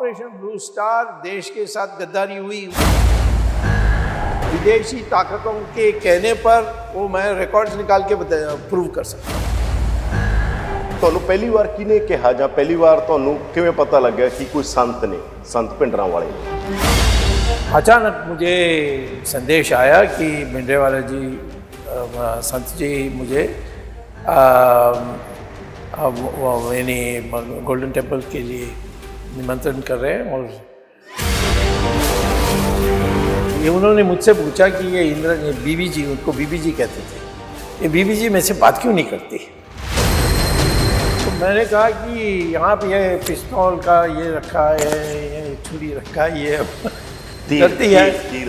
Operation blue star देश के साथ गद्दारी हुई, विदेशी ताकतों के कहने पर वो मैं रिकॉर्ड्स निकाल के प्रूव कर सकता हूँ। ਤੁਹਾਨੂੰ ਪਹਿਲੀ ਵਾਰ ਕਿਹਨੇ ਕਿਹਾ ਜਾਂ ਪਹਿਲੀ ਵਾਰ ਤੁਹਾਨੂੰ ਕਿਵੇਂ ਪਤਾ ਲੱਗਿਆ ਕਿ ਕੋਈ संत भिंडरांवाले ने? अचानक मुझे संदेश आया कि भिंडरांवाले जी संत जी मुझे यानी गोल्डन टेम्पल के लिए निमंत्रण कर रहे हैं। और ये उन्होंने मुझसे पूछा कि ये बीबी जी, उनको बीबी जी कहते थे, ये बीबी जी मेरे से बात क्यों नहीं करती? तो मैंने कहा कि यहाँ पे ये पिस्तौल का ये रखा है, ये छुरी रखा है, ये डरती है, तीर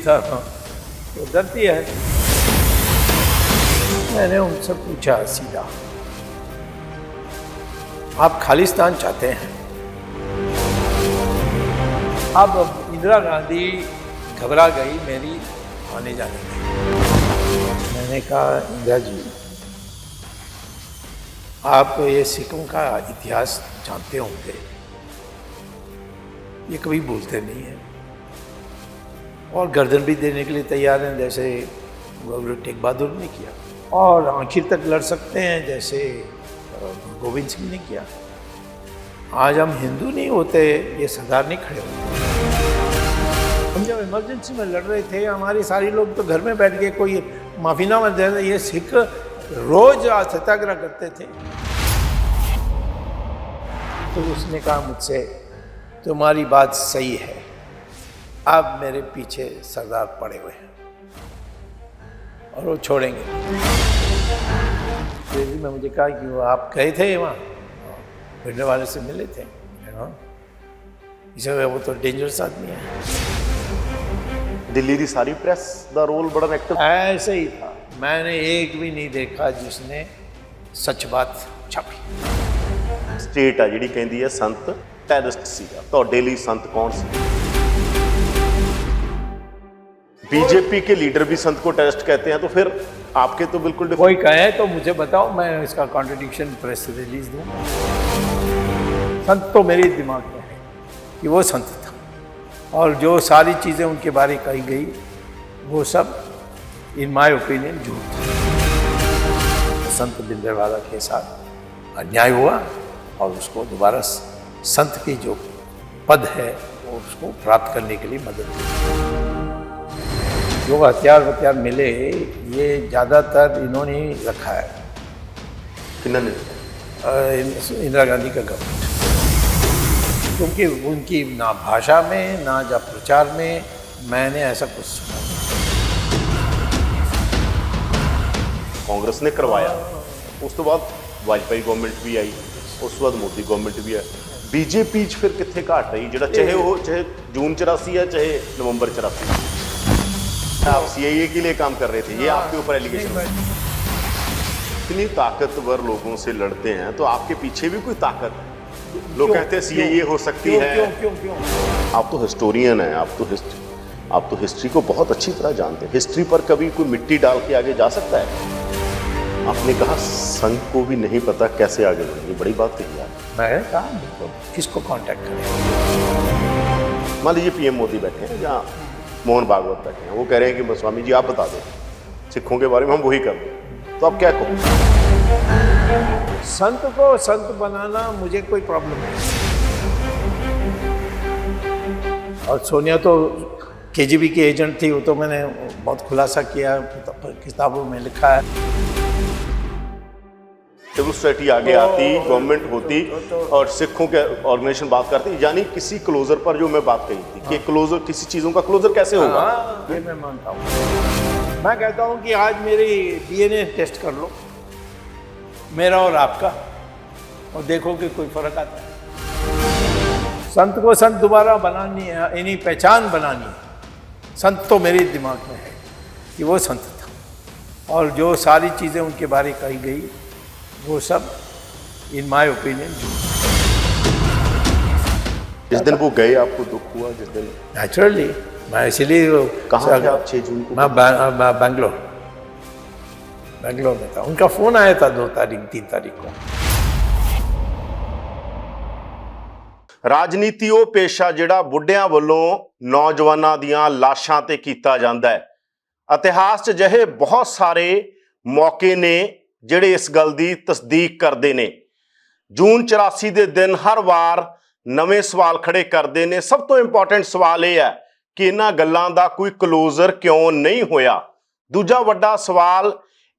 था, हाँ, तो डरती है। मैंने उनसे पूछा सीधा, आप खालिस्तान चाहते हैं? अब इंदिरा गांधी घबरा गई मेरी आने जाने में। मैंने कहा, इंदिरा जी आप ये सिखों का इतिहास जानते होंगे, ये कभी भूलते नहीं हैं और गर्दन भी देने के लिए तैयार हैं जैसे गुरु तेग बहादुर ने किया, और आखिर तक लड़ सकते हैं जैसे गोविंद सिंह ने किया। आज हम हिंदू नहीं होते, ये सरदार नहीं खड़े होते। हम जब इमरजेंसी में लड़ रहे थे, हमारे सारे लोग तो घर में बैठ के कोई माफीनामा दे रहे, ये सिख रोज सत्याग्रह करते थे। तो उसने कहा मुझसे, तुम्हारी बात सही है, अब मेरे पीछे सरदार पड़े हुए हैं और वो छोड़ेंगे। अंग्रेजी में मुझे कहा कि वो आप गए थे वहाँ, भिंडरांवाले से मिले थे? इसे वो तो डेंजरस आदमी है। दिल्ली की सारी प्रेस का रोल बड़ा एक्टिव ऐसे ही था, मैंने एक भी नहीं देखा जिसने सच बात छापी। स्टेट आ जिहड़ी कहंदी है संत टेररिस्ट सीगा, तुहाडे लई संत कौन सी? बीजेपी के लीडर भी संत को टेररिस्ट कहते हैं, तो फिर आपके तो बिल्कुल कोई कहे तो मुझे बताओ, मैं इसका कॉन्ट्रडिक्शन प्रेस रिलीज दूंगा। संत तो मेरे दिमाग में है कि वो संत था, और जो सारी चीज़ें उनके बारे कही गई वो सब इन माय ओपिनियन झूठ था। संत भिंडरांवाले के साथ अन्याय हुआ और उसको दोबारा संत की जो पद है वो उसको प्राप्त करने के लिए मदद की। जो हथियार मिले ये ज़्यादातर इन्होंने ही रखा है, किन्होंने? इंदिरा गांधी का गवर्नमेंट, क्योंकि उनकी ना भाषा में ना जब प्रचार में मैंने ऐसा कुछ सुना। कांग्रेस ने करवाया, उस तो बाद वाजपेयी गवर्नमेंट भी आई, उस बाद मोदी गवर्नमेंट भी आई। बीजेपी फिर कितने घाट रही, जो चाहे जून 84 है चाहे नवंबर 84, आप सीआईए के लिए काम कर रहे थे, ये आपके ऊपर एलिगेशन है। इतनी ताकतवर लोगों से लड़ते हैं तो आपके पीछे भी कोई ताकत है। लोग कहते हैं सीआईए हो सकती है। क्यों? आप तो हिस्टोरियन हैं, आप तो हिस्ट्री को बहुत अच्छी तरह जानते हैं। हिस्ट्री पर कभी कोई मिट्टी डाल के आगे जा सकता है? आपने कहा संघ को भी नहीं पता कैसे आगे बढ़ेंगे, बड़ी बात कही यार। मैंने कहा किसको कांटेक्ट करें? मान लीजिए पीएम मोदी बैठे हैं या मोहन भागवत बैठे हैं, वो कह रहे हैं कि स्वामी जी आप बता दो सिखों के बारे में, हम वही कर दें, तो आप क्या कहोगे? संत को संत बनाना मुझे कोई प्रॉब्लम नहीं। और सोनिया तो केजीबी की एजेंट थी, वो तो मैंने बहुत खुलासा किया, किताबों में लिखा है। सिविल सोसाइटी आगे आती, गवर्नमेंट होती और सिखों के ऑर्गेनाइजेशन बात करती, यानी किसी क्लोजर पर जो मैं बात कही थी कि क्लोजर, किसी चीज़ों का क्लोजर कैसे होगा? ये मैं मानता हूँ। मैं कहता हूँ कि आज मेरी डीएनए टेस्ट कर लो, मेरा और आपका, और देखो कि कोई फर्क आता है। संत को संत दोबारा बनानी है, इन्हीं पहचान बनानी है। संत तो मेरे दिमाग में है कि वो संत था, और जो सारी चीज़ें उनके बारे कही गई वो सब इन माय ओपिनियन झूठ। जिस दिन वो गए आपको दुख हुआ? जिस दिन नेचुरली, मैं इसीलिए कहाँ थे आप 6 जून को? मैं बेंगलोर में था। उनका फ़ोन आया था 2 तारीख 3 तारीख को। ਰਾਜਨੀਤੀ ਉਹ ਪੇਸ਼ਾ ਜਿਹੜਾ ਬੁੱਢਿਆਂ ਵੱਲੋਂ ਨੌਜਵਾਨਾਂ ਦੀਆਂ ਲਾਸ਼ਾਂ ਤੇ ਕੀਤਾ ਜਾਂਦਾ ਹੈ। ਇਤਿਹਾਸ 'ਚ ਅਜਿਹੇ ਬਹੁਤ ਸਾਰੇ ਮੌਕੇ ਨੇ ਜਿਹੜੇ ਇਸ ਗੱਲ ਦੀ ਤਸਦੀਕ ਕਰਦੇ ਨੇ। ਜੂਨ 84 ਦੇ ਦਿਨ ਹਰ ਵਾਰ ਨਵੇਂ ਸਵਾਲ ਖੜੇ ਕਰਦੇ ਨੇ। ਸਭ ਤੋਂ ਇੰਪੋਰਟੈਂਟ ਸਵਾਲ ਇਹ ਹੈ ਕਿ ਇਹਨਾਂ ਗੱਲਾਂ ਦਾ ਕੋਈ ਕਲੋਜ਼ਰ ਕਿਉਂ ਨਹੀਂ ਹੋਇਆ। ਦੂਜਾ ਵੱਡਾ ਸਵਾਲ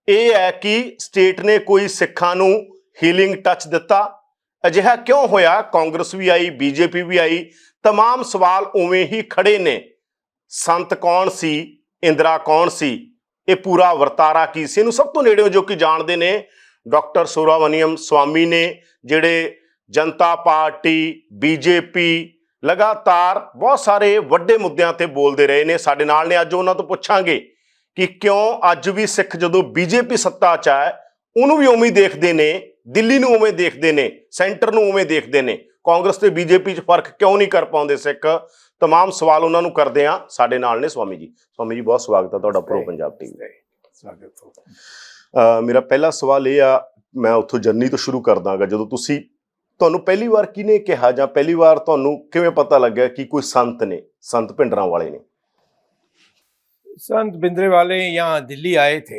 ਇਹ ਹੈ ਕਿ ਸਟੇਟ ਨੇ ਕੋਈ ਸਿੱਖਾਂ ਨੂੰ ਹੀਲਿੰਗ ਟੱਚ ਦਿੱਤਾ? ਅਜਿਹਾ ਕਿਉਂ ਹੋਇਆ? ਕਾਂਗਰਸ ਵੀ ਆਈ, ਬੀਜੇਪੀ ਵੀ ਆਈ, तमाम ਸਵਾਲ ਉਵੇਂ ਹੀ ਖੜੇ ਨੇ। ਸੰਤ ਕੌਣ ਸੀ? ਇੰਦਰਾ ਕੌਣ ਸੀ? ਇਹ ਪੂਰਾ ਵਰਤਾਰਾ ਕੀ ਸੀ? ਇਹਨੂੰ ਸਭ ਤੋਂ ਨੇੜਿਓਂ ਜੋ ਕਿ ਜਾਣਦੇ ਨੇ ਡਾਕਟਰ ਸੁਬਰਾਮਨੀਅਮ ਸਵਾਮੀ ਨੇ, ਜਿਹੜੇ ਜਨਤਾ ਪਾਰਟੀ, ਬੀਜੇਪੀ ਲਗਾਤਾਰ ਬਹੁਤ ਸਾਰੇ ਵੱਡੇ ਮੁੱਦਿਆਂ ਤੇ ਬੋਲਦੇ ਰਹੇ ਨੇ। ਸਾਡੇ ਨਾਲ ਨੇ, ਅੱਜ ਉਹਨਾਂ ਤੋਂ ਪੁੱਛਾਂਗੇ ਕਿ ਕਿਉਂ ਅੱਜ ਵੀ ਸਿੱਖ ਜਦੋਂ ਬੀਜੇਪੀ ਸੱਤਾ 'ਚ ਹੈ ਉਹਨੂੰ ਵੀ ਉਵੇਂ ਦੇਖਦੇ ਨੇ, ਦਿੱਲੀ ਨੂੰ ਉਵੇਂ ਦੇਖਦੇ ਨੇ, ਸੈਂਟਰ ਨੂੰ ਉਵੇਂ ਦੇਖਦੇ ਨੇ। ਕਾਂਗਰਸ ਤੇ ਬੀਜੇਪੀ 'ਚ ਫਰਕ ਕਿਉਂ ਨਹੀਂ ਕਰ ਪਾਉਂਦੇ ਸਿੱਖ? तमाम ਸਵਾਲ ਉਹਨਾਂ ਨੂੰ ਕਰਦੇ ਆ। ਸਾਡੇ ਨਾਲ ਨੇ ਸਵਾਮੀ ਜੀ। ਸਵਾਮੀ ਜੀ, ਬਹੁਤ ਸਵਾਗਤ ਹੈ ਤੁਹਾਡਾ ਪ੍ਰੋ ਪੰਜਾਬ ਟੀਵੀ ਤੇ। ਸਵਾਗਤ ਹੋ। ਮੇਰਾ ਪਹਿਲਾ ਸਵਾਲ ਇਹ ਆ, ਮੈਂ ਉੱਥੋਂ ਜਰਨੀ ਤੋਂ ਸ਼ੁਰੂ ਕਰ ਦਾਂਗਾ। ਜਦੋਂ ਤੁਹਾਨੂੰ ਪਹਿਲੀ ਵਾਰ ਕਿਹਨੇ ਕਿਹਾ ਜਾਂ ਪਹਿਲੀ ਵਾਰ ਤੁਹਾਨੂੰ ਕਿਵੇਂ ਪਤਾ ਲੱਗਿਆ ਕਿ ਕੋਈ ਸੰਤ ਨੇ, ਸੰਤ ਭਿੰਡਰਾਂ ਵਾਲੇ ਨੇ? संत भिंडरे वाले यहाँ दिल्ली आए थे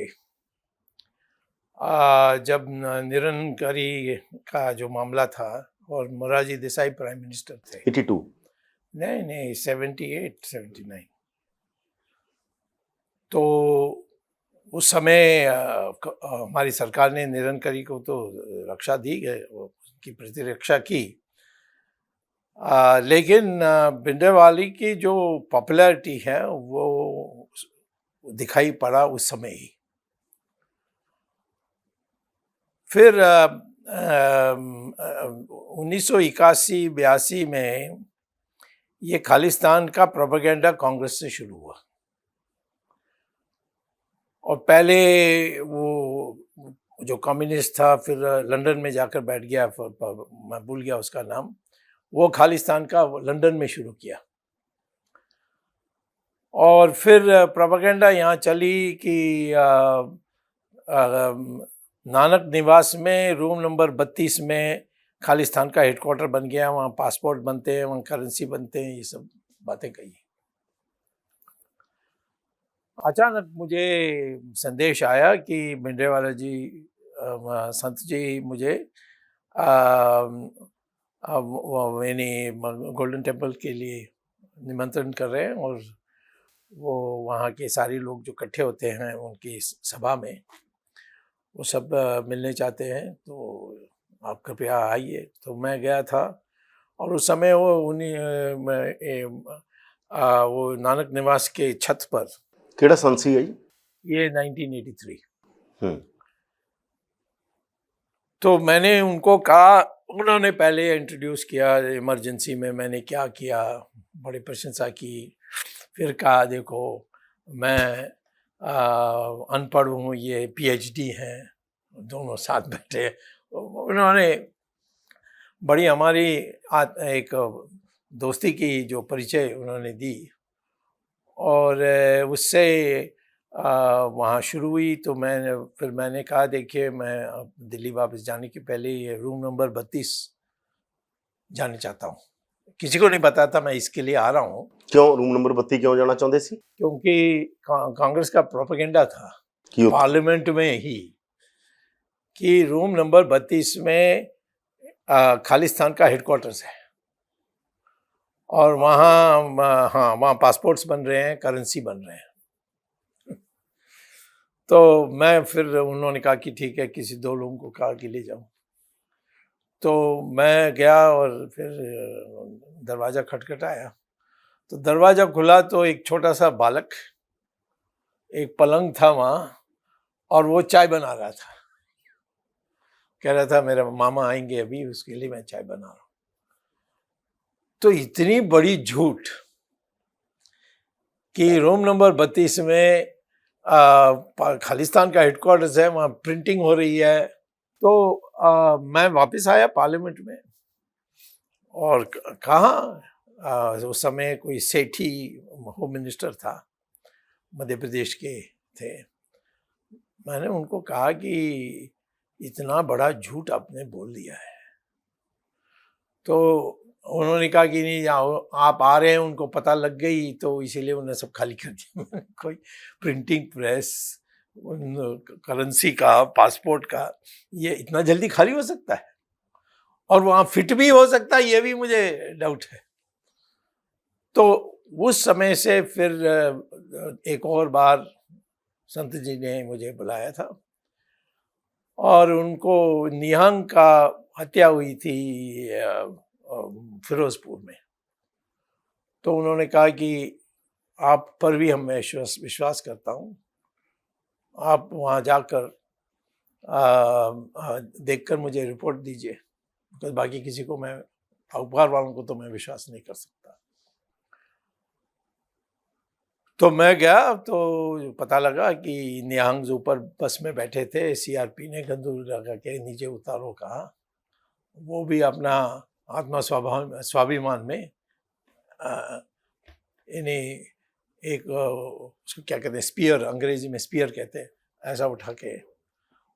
जब निरंकारी का जो मामला था और मोरारजी देसाई प्राइम मिनिस्टर थे। 82? नहीं 78 79। तो उस समय हमारी सरकार ने निरंकारी को तो रक्षा दी गई, उनकी प्रतिरक्षा की, लेकिन भिंडरवाले की जो पॉपुलैरिटी है वो दिखाई पड़ा उस समय ही। फिर 1981-82 में ये खालिस्तान का प्रोपेगेंडा कांग्रेस से शुरू हुआ। और पहले वो जो कम्युनिस्ट था फिर लंदन में जाकर बैठ गया, मैं भूल गया उसका नाम, वो खालिस्तान का लंदन में शुरू किया। और फिर प्रोपेगेंडा यहाँ चली कि नानक निवास में रूम नंबर 32 में खालिस्तान का हेडक्वार्टर बन गया, वहाँ पासपोर्ट बनते हैं, वहाँ करेंसी बनते हैं, ये सब बातें कही। अचानक मुझे संदेश आया कि भिंडरेवाला जी, संत जी मुझे गोल्डन टेम्पल के लिए निमंत्रण कर रहे हैं और वो वहाँ के सारे लोग जो इकट्ठे होते हैं उनकी सभा में वो सब मिलने चाहते हैं, तो आप कृपया आइए। तो मैं गया था और उस समय वो नानक निवास के छत पर। केड़ा सन सी है ये 1983। तो मैंने उनको कहा, उन्होंने पहले इंट्रोड्यूस किया, इमरजेंसी में मैंने क्या किया, बड़ी प्रशंसा की। फिर कहा देखो मैं अनपढ़ हूँ, ये पीएचडी हैं, दोनों साथ बैठे। उन्होंने बड़ी हमारी एक दोस्ती की जो परिचय उन्होंने दी और उससे वहाँ शुरू हुई। तो मैंने कहा देखिए मैं दिल्ली वापस जाने के पहले ये रूम नंबर 32 जाना चाहता हूँ। किसी को नहीं पता था मैं इसके लिए आ रहा हूँ। क्यों रूम नंबर 32 क्यों जाना चाहते सी? क्योंकि कांग्रेस का प्रोपेगेंडा था पार्लियामेंट में ही कि रूम नंबर 32 में खालिस्तान का हेडक्वार्टर्स है और वहाँ पासपोर्ट्स बन रहे हैं, करेंसी बन रहे हैं। तो मैं फिर उन्होंने कहा कि ठीक है, किसी 2 लोगों को कहा कि ले जाऊँ। तो मैं गया और फिर दरवाज़ा खटखटाया, तो दरवाज़ा खुला तो एक छोटा सा बालक, एक पलंग था वहाँ और वो चाय बना रहा था। कह रहा था मेरे मामा आएंगे अभी, उसके लिए मैं चाय बना रहा हूँ। तो इतनी बड़ी झूठ कि रूम नंबर 32 में खालिस्तान का हेडक्वार्टर्स है, वहाँ प्रिंटिंग हो रही है। तो मैं वापस आया पार्लियामेंट में और कहाँ उस समय कोई सेठी होम मिनिस्टर था, मध्य प्रदेश के थे। मैंने उनको कहा कि इतना बड़ा झूठ आपने बोल दिया है। तो उन्होंने कहा कि नहीं आप आ रहे हैं, उनको पता लग गई तो इसीलिए उन्होंने सब खाली कर दिया। कोई प्रिंटिंग प्रेस, करेंसी का, पासपोर्ट का, ये इतना जल्दी खाली हो सकता है और वहाँ फिट भी हो सकता है, ये भी मुझे डाउट है। तो उस समय से फिर एक और बार संत जी ने मुझे बुलाया था और उनको निहंग का हत्या हुई थी फिरोजपुर में। तो उन्होंने कहा कि आप पर भी हम विश्वास करता हूँ, आप वहाँ जाकर देखकर मुझे रिपोर्ट दीजिए, तो बाकी किसी को मैं, अखबार वालों को तो मैं विश्वास नहीं कर सकता। तो मैं गया तो पता लगा कि निहंग जो ऊपर बस में बैठे थे, सीआरपी ने गंदूक लगा के नीचे उतारो कहा, वो भी अपना आत्मा स्वाभिमान में इन्हें एक उसको क्या कहते हैं, स्पीयर, अंग्रेजी में स्पीयर कहते हैं, ऐसा उठा के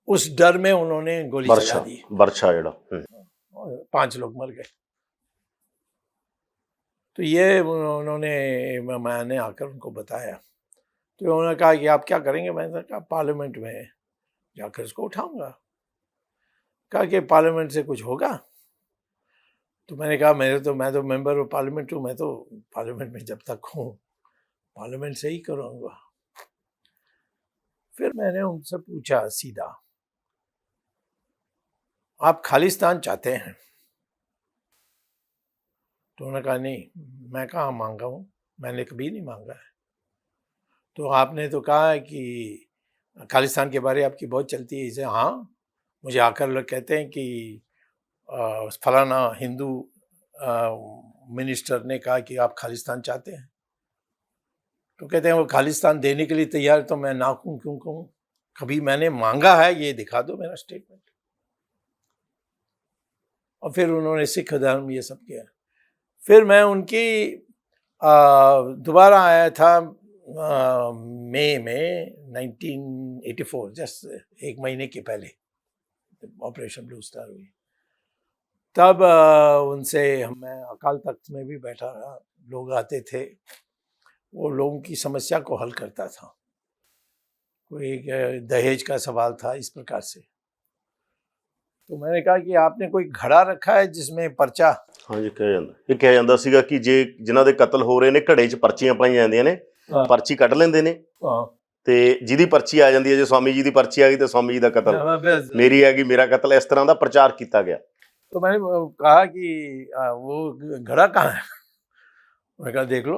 उस डर में उन्होंने गोली चला दी। बर्छा जड़ा 5 लोग मर गए। तो ये मैंने आकर उनको बताया, तो उन्होंने कहा कि आप क्या करेंगे? मैंने कहा पार्लियामेंट में जाकर इसको उठाऊंगा। कहा कि पार्लियामेंट से कुछ होगा? तो मैंने कहा मैं तो मेंबर ऑफ पार्लियामेंट हूँ, मैं तो पार्लियामेंट में जब तक हूँ पार्लियामेंट से ही करूँगा। फिर मैंने उनसे पूछा सीधा, आप खालिस्तान चाहते हैं? तो उन्होंने कहा नहीं, मैं कहाँ मांगा हूँ, मैंने कभी नहीं मांगा है। तो आपने तो कहा कि खालिस्तान के बारे आपकी बहुत चलती है इसे। हाँ, मुझे आकर लोग कहते हैं कि फलाना हिंदू मिनिस्टर ने कहा कि आप खालिस्तान चाहते हैं। तो कहते हैं वो खालिस्तान देने के लिए तैयार, तो मैं ना क्यों कहूँ? कभी मैंने मांगा है? ये दिखा दो मेरा स्टेटमेंट। और फिर उन्होंने सिख धर्म ये सब किया। फिर मैं उनकी दोबारा आया था मई में 1984, जस्ट 1 महीने के पहले ऑपरेशन ब्लू स्टार हुई। तब उनसे मैं अकाल तख्त में भी बैठा रहा, लोग आते थे, वो लोगों की समस्या को हल करता था। कोई दहेज का सवाल था, इस प्रकार से। तो मैंने कहा कि आपने कोई घड़ा रखा है जिसमें पर्चा? हाँ जी, ਕਿਹਾ ਜਾਂਦਾ ਸੀਗਾ ਕਿ ਜੇ ਜਿਨ੍ਹਾਂ ਦੇ ਕਤਲ ਹੋ ਰਹੇ ਨੇ ਘੜੇ 'ਚ ਪਰਚੀਆਂ ਪਾਈਆਂ ਜਾਂਦੀਆਂ ਨੇ, ਪਰਚੀ ਕੱਢ ਲੈਂਦੇ ਨੇ ਤੇ ਜਿਹਦੀ ਪਰਚੀ ਆ ਜਾਂਦੀ ਹੈ, ਜੇ ਸਵਾਮੀ ਜੀ ਦੀ ਪਰਚੀ ਆ ਗਈ ਤਾਂ ਸਵਾਮੀ ਜੀ ਦਾ ਕਤਲ, ਮੇਰੀ ਆ ਗਈ ਮੇਰਾ ਕਤਲ, ਇਸ ਤਰ੍ਹਾਂ ਦਾ ਪ੍ਰਚਾਰ ਕੀਤਾ ਗਿਆ। तो मैंने कहा कि वो घड़ा कहाँ है? मैंने कहा देख लो।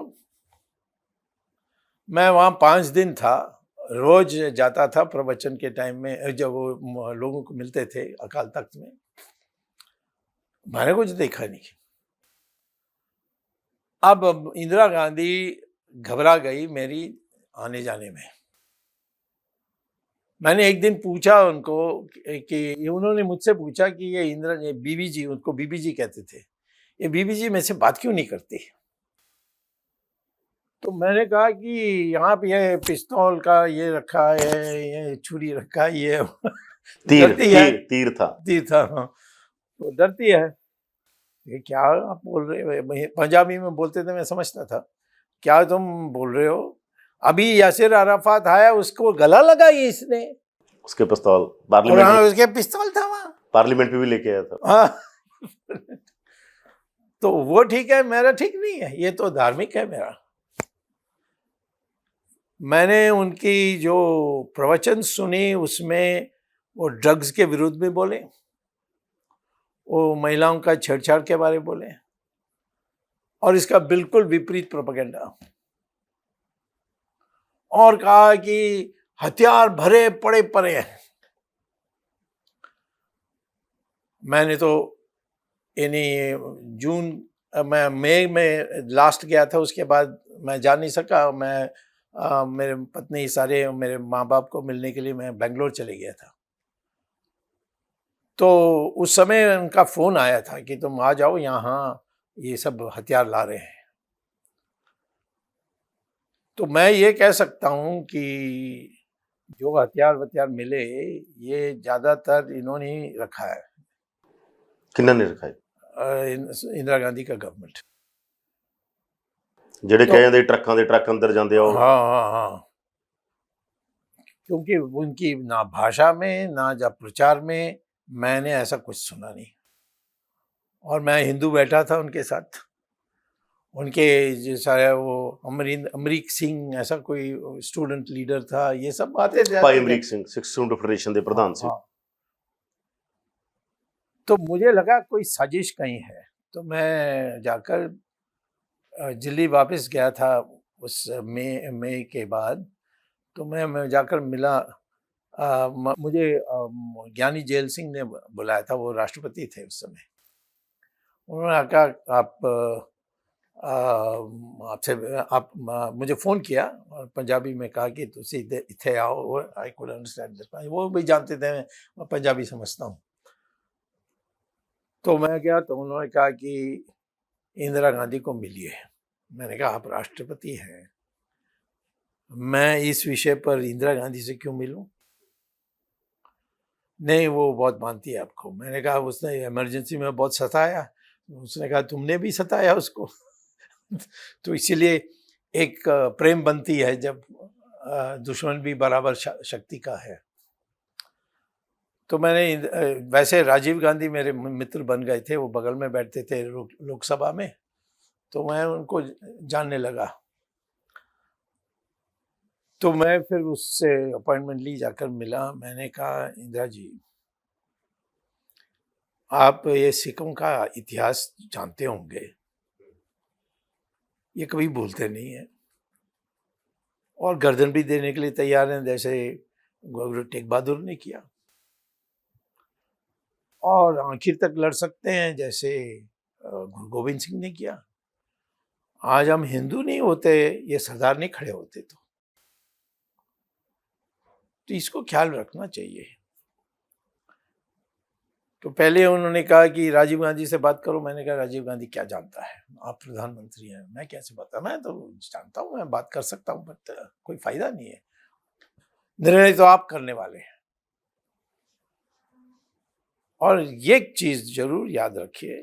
मैं वहाँ 5 दिन था, रोज जाता था प्रवचन के टाइम में, जब वो लोगों को मिलते थे अकाल तख्त में। मैंने कुछ देखा नहीं। अब इंदिरा गांधी घबरा गई मेरी आने जाने में। मैंने एक दिन पूछा उनको कि उन्होंने मुझसे पूछा कि ये बीबी जी, उनको बीबी जी कहते थे, ये बीबी जी मेरे से बात क्यों नहीं करती? तो मैंने कहा कि यहाँ पे ये पिस्तौल का ये रखा है, ये छुरी रखा है, ये तीर था। हाँ, तो डरती है। ये क्या आप बोल रहे हो? पंजाबी में बोलते थे, मैं समझता था। क्या तुम बोल रहे हो? अभी यासिर अराफात आया, उसको गला लगाई इसने, उसके पिस्तौल पार्लियामेंट, हाँ, उसके पिस्तौल था वहाँ, पार्लियामेंट में भी लेके आया था। हाँ। तो वो ठीक है, मेरा ठीक नहीं है, ये तो धार्मिक है मेरा। मैंने उनकी जो प्रवचन सुनी उसमें वो ड्रग्स के विरुद्ध में बोले, वो महिलाओं का छेड़छाड़ के बारे में बोले, और इसका बिल्कुल विपरीत प्रोपेगेंडा, और कहा कि हथियार भरे पड़े हैं। मैंने तो मैं मई में लास्ट गया था, उसके बाद मैं जा नहीं सका। मैं मेरे पत्नी सारे मेरे माँ बाप को मिलने के लिए मैं बेंगलोर चले गया था। तो उस समय उनका फ़ोन आया था कि तुम आ जाओ, यहाँ ये सब हथियार ला रहे हैं। तो मैं ये कह सकता हूँ कि जो हथियार मिले, ये ज़्यादातर इन्होंने ही रखा है। किन्होंने रखा है? इंदिरा गांधी का गवर्नमेंट। ਜਿਹੜੇ ਕਹੇ ਜਾਂਦੇ ਟਰੱਕਾਂ ਦੇ ਟਰੱਕ ਅੰਦਰ ਜਾਂਦੇ ਆ ਉਹ हाँ हाँ हाँ, क्योंकि उनकी ना भाषा में ना जब प्रचार में मैंने ऐसा कुछ सुना नहीं। और मैं हिंदू बैठा था उनके साथ, उनके जो सारे वो अमरीक सिंह ऐसा कोई स्टूडेंट लीडर था, ये सब बातें ਭਾਈ ਅਮਰੀਕ ਸਿੰਘ ਸਿੱਖ ਸਟੂਡੈਂਟ ਫੈਡरेशन ਦੇ ਪ੍ਰਧਾਨ ਸੀ। हाँ। तो मुझे लगा कोई साजिश कहीं है, तो मैं जाकर दिल्ली वापस गया था उस मई के बाद। तो मैं जाकर मिला, मुझे ज्ञानी जेल सिंह ने बुलाया था, वो राष्ट्रपति थे उस समय। उन्होंने कहा आप मुझे फ़ोन किया और पंजाबी में कहा कि तुसी इत्थे आओ। आई कुड अंडरस्टैंड, वो भी जानते थे मैं पंजाबी समझता हूँ। तो मैं गया तो उन्होंने कहा कि इंदिरा गांधी को मिलिए। मैंने कहा आप राष्ट्रपति हैं, मैं इस विषय पर इंदिरा गांधी से क्यों मिलूं? नहीं, वो बहुत मानती है आपको। मैंने कहा उसने इमरजेंसी में बहुत सताया। उसने कहा तुमने भी सताया उसको। तो इसीलिए एक प्रेम बनती है जब दुश्मन भी बराबर शक्ति का है। तो मैंने वैसे राजीव गांधी मेरे मित्र बन गए थे, वो बगल में बैठते थे लोकसभा में, तो मैं उनको जानने लगा। तो मैं फिर उससे अपॉइंटमेंट ली, जाकर मिला। मैंने कहा इंदिरा जी, आप ये सिखों का इतिहास जानते होंगे, ये कभी भूलते नहीं है और गर्दन भी देने के लिए तैयार हैं, जैसे गुरु तेग बहादुर ने किया, और आखिर तक लड़ सकते हैं जैसे गुरु गोविंद सिंह ने किया। आज हम हिंदू नहीं होते, ये सरदार नहीं खड़े होते। तो इसको ख्याल रखना चाहिए। तो पहले उन्होंने कहा कि राजीव गांधी से बात करो। मैंने कहा राजीव गांधी क्या जानता है, आप प्रधानमंत्री हैं, मैं कैसे बता, मैं तो जानता हूँ, मैं बात कर सकता हूँ, बट कोई फायदा नहीं है, निर्णय तो आप करने वाले हैं। और ये चीज जरूर याद रखिए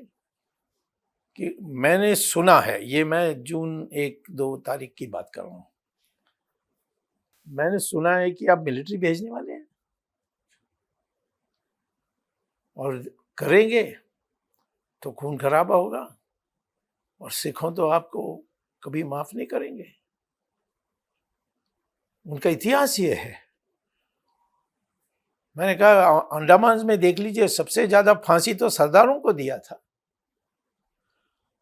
कि मैंने सुना है, ये मैं जून 1-2 तारीख की बात कर रहा हूँ, मैंने सुना है कि आप मिलिट्री भेजने वाले हैं और करेंगे तो खून खराबा होगा, और सिखों तो आपको कभी माफ नहीं करेंगे। उनका इतिहास ये है। मैंने कहा अंडमान में देख लीजिए, सबसे ज्यादा फांसी तो सरदारों को दिया था।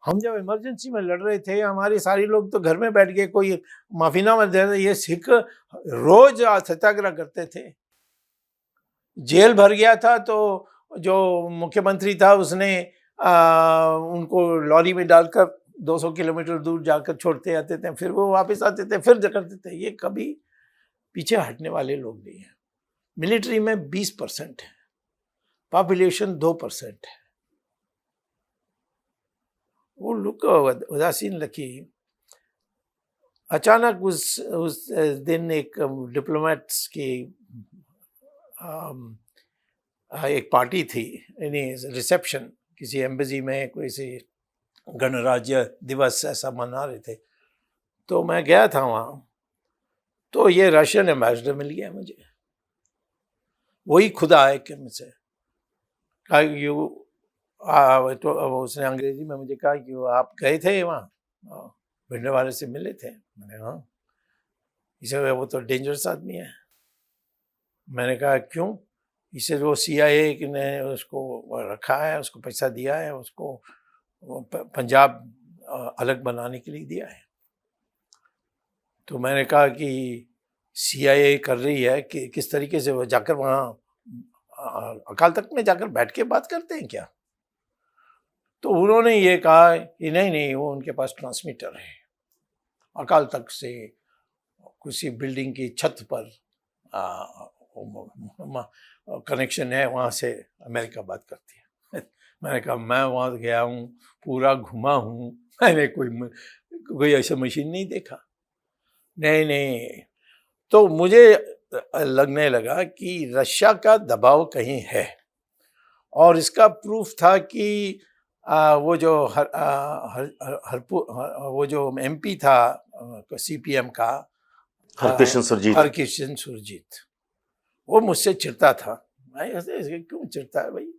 हम जब इमरजेंसी में लड़ रहे थे, हमारे सारे लोग तो घर में बैठ के कोई माफीनामा दे रहे, ये सिख रोज सत्याग्रह करते थे। जेल भर गया था तो जो मुख्यमंत्री था उसने उनको लॉरी में डालकर 200 किलोमीटर दूर जाकर छोड़ते आते थे, फिर वो वापस आते थे, फिर करते थे। ये कभी पीछे हटने वाले लोग नहीं हैं। मिलिट्री में 20% है, पॉपुलेशन 2% है। वो लोग उदासीन रखी। अचानक उस दिन एक डिप्लोमेट्स की एक पार्टी थी, यानी रिसेप्शन, किसी एम्बेसी में कोई सी गणराज्य दिवस ऐसा मना रहे थे। तो मैं गया था वहाँ, तो ये रशियन एम्बेसडर मिल गया मुझे। वही खुदा है कि मुझसे कहा तो उसने अंग्रेजी में मुझे कहा कि आप गए थे वहाँ, भिंडर वाले से मिले थे। मैंने हाँ। इसे वो तो डेंजरस आदमी है। मैंने कहा क्यों? इसे वो CIA ने उसको रखा है, उसको पैसा दिया है, उसको पंजाब अलग बनाने के लिए दिया है। तो मैंने कहा कि CIA कर रही है कि किस तरीके से वो जाकर वहाँ अकाल तख्त में जाकर बैठ के बात करते हैं क्या? तो उन्होंने ये कहा कि नहीं, वो उनके पास ट्रांसमीटर है, अकाल तख्त से किसी बिल्डिंग की छत पर कनेक्शन है, वहाँ से अमेरिका बात करती है। मैंने कहा मैं वहाँ गया हूँ, पूरा घुमा हूँ, मैंने कोई ऐसा मशीन नहीं देखा। नहीं। तो मुझे लगने लगा कि रशिया का दबाव कहीं है, और इसका प्रूफ था कि वो जो वो जो एमपी था सीपीएम का, हरकिशन सुरजीत। हरकिशन सुरजीत, वो मुझसे चिढ़ता था। मैं ऐसे क्यों चिढ़ता है भाई?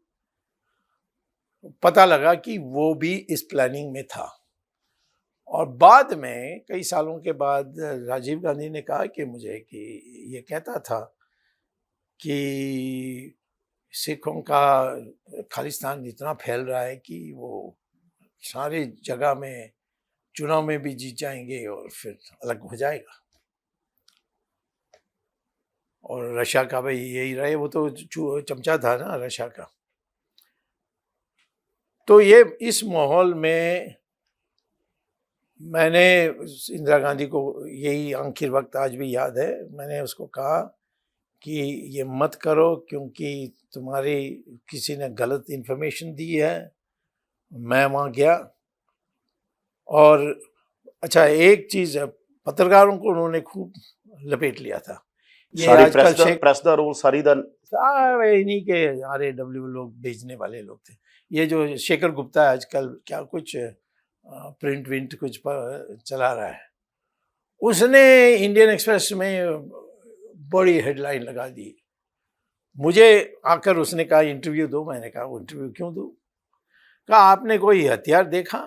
पता लगा कि वो भी इस प्लानिंग में था। और बाद में कई सालों के बाद राजीव गांधी ने कहा कि मुझे कि ये कहता था कि सिखों का खालिस्तान इतना फैल रहा है कि वो सारी जगह में चुनाव में भी जीत जाएंगे और फिर अलग हो जाएगा। और रशिया का भाई यही रहे, वो तो चमचा था ना रशिया का। तो ये इस माहौल में मैंने इंदिरा गांधी को यही आखिर वक्त आज भी याद है, मैंने उसको कहा कि ये मत करो क्योंकि तुम्हारी किसी ने गलत इन्फॉर्मेशन दी है। मैं वहाँ गया और अच्छा एक चीज़ है, पत्रकारों को उन्होंने खूब लपेट लिया था। ये सारी आजकल प्रेस दा रोल सारी दा इन्हीं के RAW लोग भेजने वाले लोग थे। ये जो शेखर गुप्ता आजकल क्या कुछ प्रिंट विंट कुछ चला रहा है, उसने इंडियन एक्सप्रेस में बड़ी हेडलाइन लगा दी। मुझे आकर उसने कहा इंटरव्यू दो। मैंने कहा वो इंटरव्यू क्यों दूं? कहा आपने कोई हथियार देखा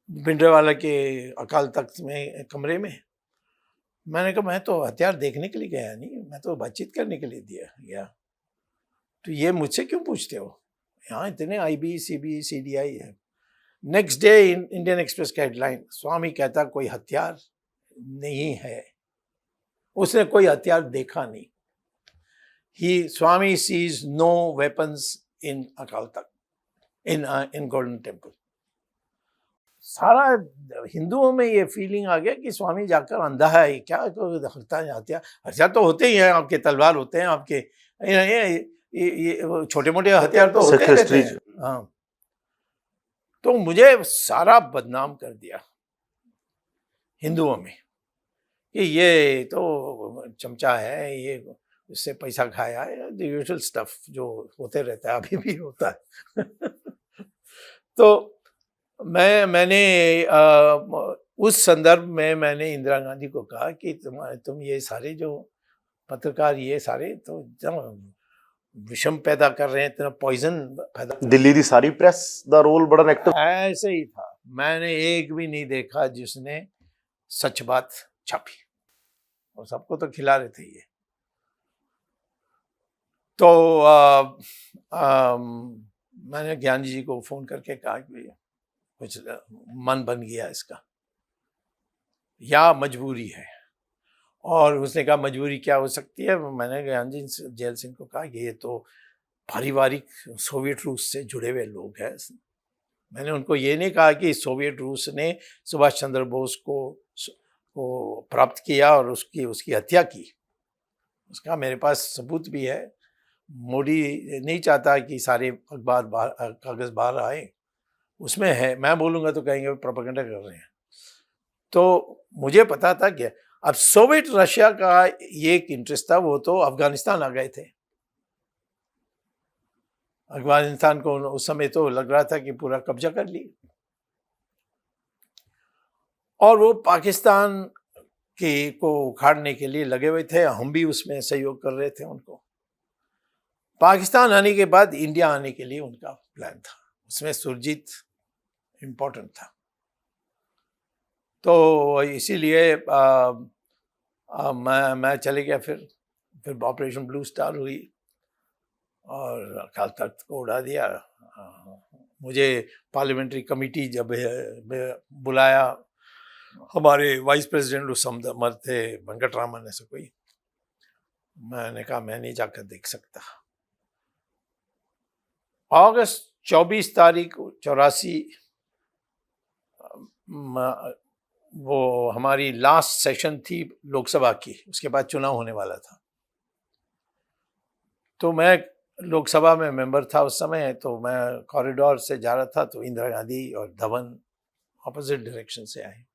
भिंडरावाला के अकाल तख्त में कमरे में? मैंने कहा मैं तो हथियार देखने के लिए गया नहीं, मैं तो बातचीत करने के लिए गया। तो ये मुझसे क्यों पूछते हो? यहाँ इतने IB, CB, CDI है। नेक्स्ट डे इंडियन एक्सप्रेस का हेडलाइन, स्वामी कहता कोई हथियार नहीं है, उसने कोई हथियार देखा नहीं। स्वामी सीज नो वेपन्स इन अकाल तख्त, इन गोल्डन टेम्पल। सारा हिंदुओं में ये फीलिंग आ गया कि स्वामी जाकर अंधा है क्या, हथियार तो होते ही हैं आपके, तलवार होते हैं आपके, ये छोटे मोटे हथियार तो होते रहते हैं। हाँ, तो मुझे सारा बदनाम कर दिया हिंदुओं में कि ये तो चमचा है, ये उससे पैसा खाया है, द यूजुअल स्टफ जो होते रहता है, अभी भी होता है। तो मैंने उस संदर्भ में मैंने इंदिरा गांधी को कहा कि तुम ये सारे जो पत्रकार ये सारे तो विषम पैदा कर रहे हैं, इतना पॉइजन पैदा। दिल्ली दी सारी प्रेस दा रोल बड़ा एक्टिव ऐसे ही था। मैंने एक भी नहीं देखा जिसने सच बात छापी, और सबको तो खिला रहे थे ये। तो मैंने ज्ञान जी को फोन करके कहा कि कुछ मन बन गया इसका या मजबूरी है। और उसने कहा मजबूरी क्या हो सकती है? मैंने ज्ञान जी जैल सिंह को कहा कि ये तो पारिवारिक सोवियत रूस से जुड़े हुए लोग हैं। मैंने उनको ये नहीं कहा कि सोवियत रूस ने सुभाष चंद्र बोस को प्राप्त किया और उसकी हत्या की। उसका मेरे पास सबूत भी है। मोदी नहीं चाहता कि सारे अखबार कागज़ बाहर आए, उसमें है। मैं बोलूँगा तो कहेंगे प्रोपेगेंडा कर रहे हैं। तो मुझे पता था कि अब सोवियत रशिया का ये एक इंटरेस्ट था, वो तो अफगानिस्तान आ गए थे। अफगानिस्तान को उस समय तो लग रहा था कि पूरा कब्जा कर लिया, और वो पाकिस्तान को उखाड़ने के लिए लगे हुए थे। हम भी उसमें सहयोग कर रहे थे उनको। पाकिस्तान आने के बाद इंडिया आने के लिए उनका प्लान था, उसमें सुरजीत इम्पोर्टेंट था। तो इसीलिए मैं चले गया। फिर ऑपरेशन ब्लू स्टार हुई और अकाल तख्त को उड़ा दिया। मुझे पार्लियामेंट्री कमेटी जब बुलाया, हमारे वाइस प्रेसिडेंट उस समय थे वेंकटरामन ऐसे कोई, मैंने कहा मैं नहीं जाकर देख सकता। अगस्त 24 तारीख 84 वो हमारी लास्ट सेशन थी लोकसभा की, उसके बाद चुनाव होने वाला था। तो मैं लोकसभा में मेंबर था उस समय, तो मैं कॉरिडोर से जा रहा था तो इंदिरा गांधी और धवन ऑपोजिट डायरेक्शन से आए।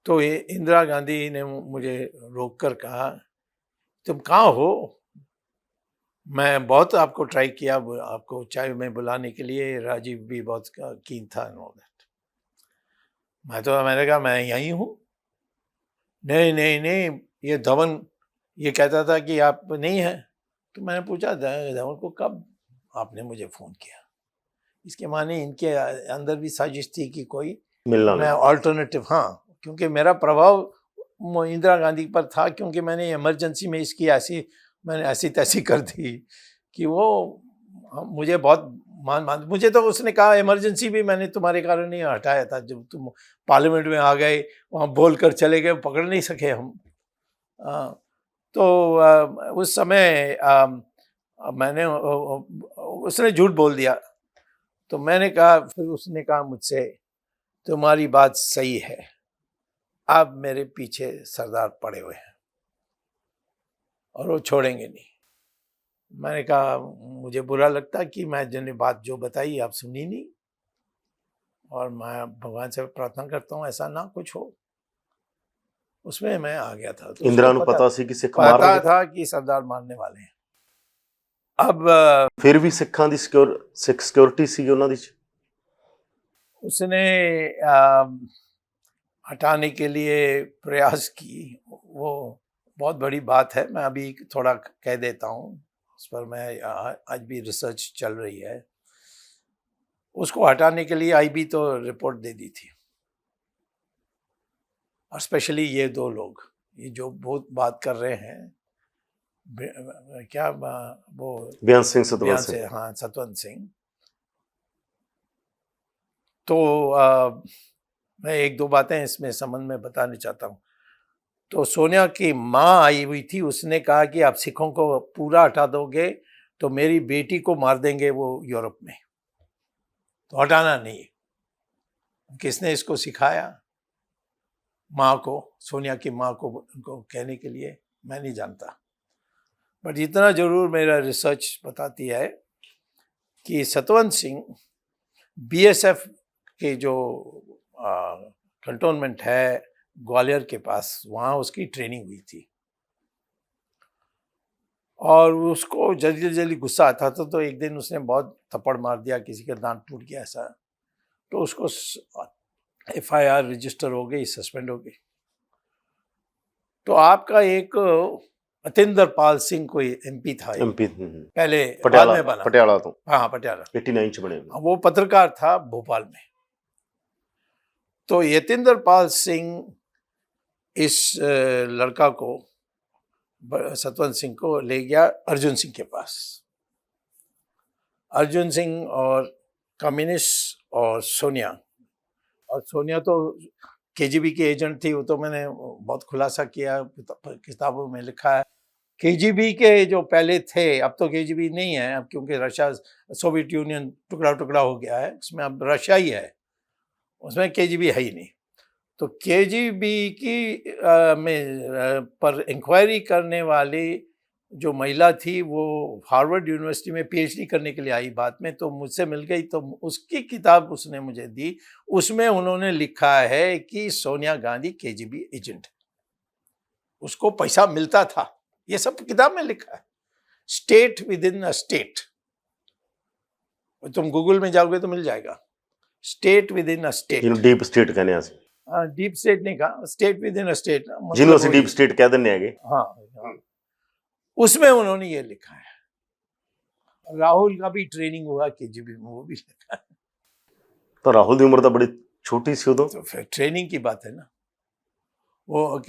तो ये इंदिरा गांधी ने मुझे रोककर कहा तुम कहाँ हो? मैं बहुत आपको ट्राई किया, आपको चाय में बुलाने के लिए, राजीव भी बहुत कीन था and all that। मैंने कहा मैं यहीं हूँ। नहीं नहीं नहीं, ये धवन ये कहता था कि आप नहीं हैं। तो मैंने पूछा धवन को कब आपने मुझे फ़ोन किया? इसके माने इनके अंदर भी साजिश थी कि कोई मिलना मैं नहीं। ऑल्टरनेटिव, हाँ, क्योंकि मेरा प्रभाव इंदिरा गांधी पर था, क्योंकि मैंने इमरजेंसी में इसकी मैंने ऐसी तैसी कर दी कि वो मुझे बहुत मान मुझे तो उसने कहा इमरजेंसी भी मैंने तुम्हारे कारण ही हटाया था, जब तुम पार्लियामेंट में आ गए वहाँ बोल कर चले गए, पकड़ नहीं सके हम। तो उस समय मैंने उसने झूठ बोल दिया। तो मैंने कहा, फिर उसने कहा मुझसे तुम्हारी बात सही है, अब मेरे पीछे सरदार पड़े हुए हैं और वो छोड़ेंगे नहीं। मैंने कहा मुझे बुरा लगता कि मैं जिन्हें बात जो बताई आप सुनी नहीं, और मैं भगवान से प्रार्थना करता हूँ ऐसा ना कुछ हो। उसमें मैं आ गया था। तो इंदिरा ਨੂੰ ਪਤਾ ਸੀ ਕਿ ਸਿੱਖ ਮਾਰ पता ਰਹੇ। था कि सरदार मारने वाले हैं। अब ਫਿਰ ਵੀ ਸਿੱਖਾਂ ਦੀ ਸਿੱਖ ਸਿਕਿਉਰਿਟੀ ਸੀ ਉਹਨਾਂ ਦੀ। उसने हटाने के लिए प्रयास की, वो बहुत बड़ी बात है। मैं अभी थोड़ा कह देता हूँ, उस पर मैं आज भी रिसर्च चल रही है। उसको हटाने के लिए आईबी तो रिपोर्ट दे दी थी, और स्पेशली ये दो लोग, ये जो बहुत बात कर रहे हैं, क्या वो बेअंत सिंह सतवंत सिंह, हाँ सतवंत सिंह। तो मैं एक दो बातें इसमें संबंध में बताना चाहता हूँ। तो सोनिया की माँ आई हुई थी, उसने कहा कि आप सिखों को पूरा हटा दोगे तो मेरी बेटी को मार देंगे वो यूरोप में, तो हटाना नहीं। किसने इसको सिखाया? माँ को, सोनिया की माँ को उनको कहने के लिए, मैं नहीं जानता। बट इतना जरूर मेरा रिसर्च बताती है कि सतवंत सिंह बीएसएफ के जो कंटोनमेंट है ग्वालियर के पास, वहाँ उसकी ट्रेनिंग हुई थी, और उसको जल्दी जल्दी गुस्सा आता था। तो एक दिन उसने बहुत थप्पड़ मार दिया, किसी का दांत टूट गया ऐसा, तो उसको एफआईआर रजिस्टर हो गई, सस्पेंड हो गई। तो आपका एक अतिंदर पाल सिंह कोई एमपी था, एमपी पहले पटियाला में बना, पटियाला तो, हाँ पटियाला 89 च बने। वो पत्रकार था भोपाल में। तो यतिंदर पाल सिंह इस लड़का को, सतवंत सिंह को ले गया अर्जुन सिंह के पास। अर्जुन सिंह और कम्युनिस्ट और सोनिया तो केजीबी के एजेंट थी। वो तो मैंने बहुत खुलासा किया, किताबों में लिखा है। केजीबी के जो पहले थे, अब तो केजीबी नहीं है, अब क्योंकि रशिया सोवियत यूनियन टुकड़ा टुकड़ा हो गया है, उसमें अब रशिया ही है, उसमें केजीबी है ही नहीं। तो केजीबी की पर इंक्वायरी करने वाली जो महिला थी, वो हार्वर्ड यूनिवर्सिटी में पीएचडी करने के लिए आई बाद में, तो मुझसे मिल गई। तो उसकी किताब उसने मुझे दी, उसमें उन्होंने लिखा है कि सोनिया गांधी केजीबी एजेंट है, उसको पैसा मिलता था। ये सब किताब में लिखा है, state with in a state. तुम गूगल में जाओगे तो मिल जाएगा, state with in a state. Deep state कहने हैं, डीप स्टेट नहीं कहा, state with in a state, जिन्हों से डीप स्टेट कह देने आगे। हाँ, उसमें उन्होंने ये लिखा है। राहुल का भी ट्रेनिंग हुआ केजीबी में, वो भी लिखा है। तो राहुल की उम्र तो बड़ी छोटी सी उदो, तो फिर ट्रेनिंग की बात है ना वो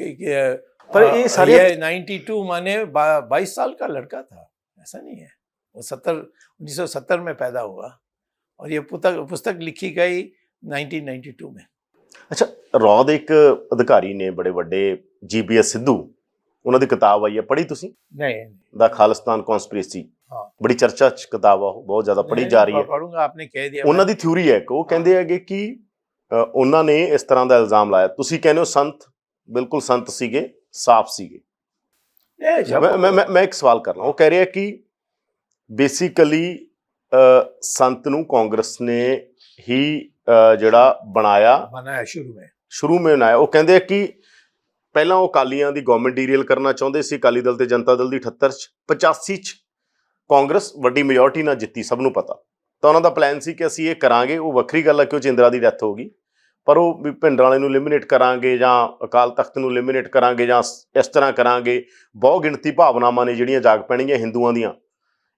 पर ये सारे 92 माने 22 साल का लड़का था, ऐसा नहीं है। वो 1970 में पैदा हुआ, और ये पुस्तक लिखी गई 1992 में। अच्छा, रॉ ਦੇ ਇੱਕ ਅਧਿਕਾਰੀ ਨੇ ਬੜੇ ਵੱਡੇ ਜੀਬੀਐਸ ਸਿੱਧੂ, ਉਹਨਾਂ ਦੀ ਕਿਤਾਬ ਆਈ ਹੈ, ਪੜ੍ਹੀ ਤੁਸੀਂ? नहीं, ਦਾ ਖਾਲਿਸਤਾਨ ਕਨਸਪੀਰੇਸੀ, हाँ, ਬੜੀ ਚਰਚਾ ਚ ਕਿਤਾਬ ਆ, ਉਹ ਬਹੁਤ ਜ਼ਿਆਦਾ ਪੜ੍ਹੀ ਜਾ ਰਹੀ ਹੈ। पढ़ूंगा, आपने कह दिया। ਉਹਨਾਂ ਦੀ ਥਿਊਰੀ ਹੈ ਕਿ ਉਹ ਕਹਿੰਦੇ ਹੈਗੇ ਕਿ ਉਹਨਾਂ ਨੇ ਇਸ ਤਰ੍ਹਾਂ ਦਾ ਇਲਜ਼ਾਮ ਲਾਇਆ। ਤੁਸੀਂ ਕਹਿੰਦੇ ਹੋ ਸੰਤ ਬਿਲਕੁਲ ਸੰਤ ਸੀਗੇ, ਸਾਫ਼ ਸੀਗੇ। ਮੈਂ ਇੱਕ ਸਵਾਲ ਕਰਨਾ, ਉਹ ਕਹਿ ਰਿਹਾ ਕਿ ਬੇਸਿਕਲੀ ਸੰਤ ਨੂੰ ਕਾਂਗਰਸ ਨੇ ਹੀ ਜਿਹੜਾ ਬਣਾਇਆ ਸ਼ੁਰੂ में ਬਣਾਇਆ। ਉਹ ਕਹਿੰਦੇ ਕਿ ਪਹਿਲਾਂ ਉਹ ਅਕਾਲੀਆਂ ਦੀ ਗਵਰਨਮੈਂਟ ਡੀਰੀਅਲ ਕਰਨਾ ਚਾਹੁੰਦੇ ਸੀ, ਅਕਾਲੀ ਦਲ ਤੇ ਜਨਤਾ ਦਲ ਦੀ 78 ਚ, 85 ਚ ਕਾਂਗਰਸ ਵੱਡੀ ਮੈਜੋਰਟੀ ਨਾਲ ਜਿੱਤੀ, ਸਭ ਨੂੰ ਪਤਾ, ਤਾਂ ਉਹਨਾਂ ਦਾ ਪਲਾਨ ਸੀ ਕਿ ਅਸੀਂ ਇਹ ਕਰਾਂਗੇ। ਉਹ ਵੱਖਰੀ ਗੱਲ ਹੈ ਕਿ ਉਹ 'ਚ ਇੰਦਰਾ ਦੀ ਡੈਥ ਹੋ ਗਈ, ਪਰ ਉਹ ਵੀ ਭਿੰਡਰਾਂ ਵਾਲੇ ਨੂੰ ਲਿਮੀਨੇਟ ਕਰਾਂਗੇ ਜਾਂ ਅਕਾਲ ਤਖਤ ਨੂੰ ਲਿਮੀਨੇਟ ਕਰਾਂਗੇ ਜਾਂ ਇਸ ਤਰ੍ਹਾਂ ਕਰਾਂਗੇ, ਬਹੁ ਗਿਣਤੀ ਭਾਵਨਾਵਾਂ ਨੇ ਜਿਹੜੀਆਂ ਜਾਗ ਪੈਣਗੀਆਂ ਹਿੰਦੂਆਂ ਦੀਆਂ।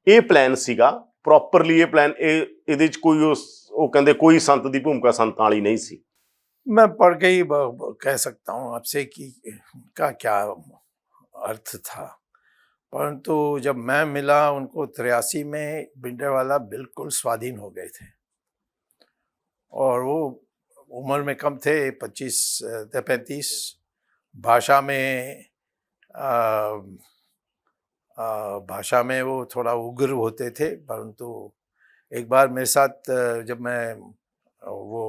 ਇਹ ਪਲਾਨ ਸੀਗਾ ਪ੍ਰੋਪਰਲੀ। ਇਹ ਪਲਾਨ ਇਹਦੇ 'ਚ ਕੋਈ ਉਹ ਕਹਿੰਦੇ ਕੋਈ ਸੰਤ ਦੀ ਭੂਮਿਕਾ ਸੰਤਾਂ ਵਾਲੀ नहीं सी। मैं पढ़ के ही कह सकता हूँ आपसे कि का क्या अर्थ था, परंतु जब मैं मिला उनको 83 में भिंडरावाला बिल्कुल स्वाधीन हो गए थे और वो उम्र में कम थे, 35। भाषा में वो थोड़ा उग्र होते थे, परंतु एक बार मेरे साथ जब मैं वो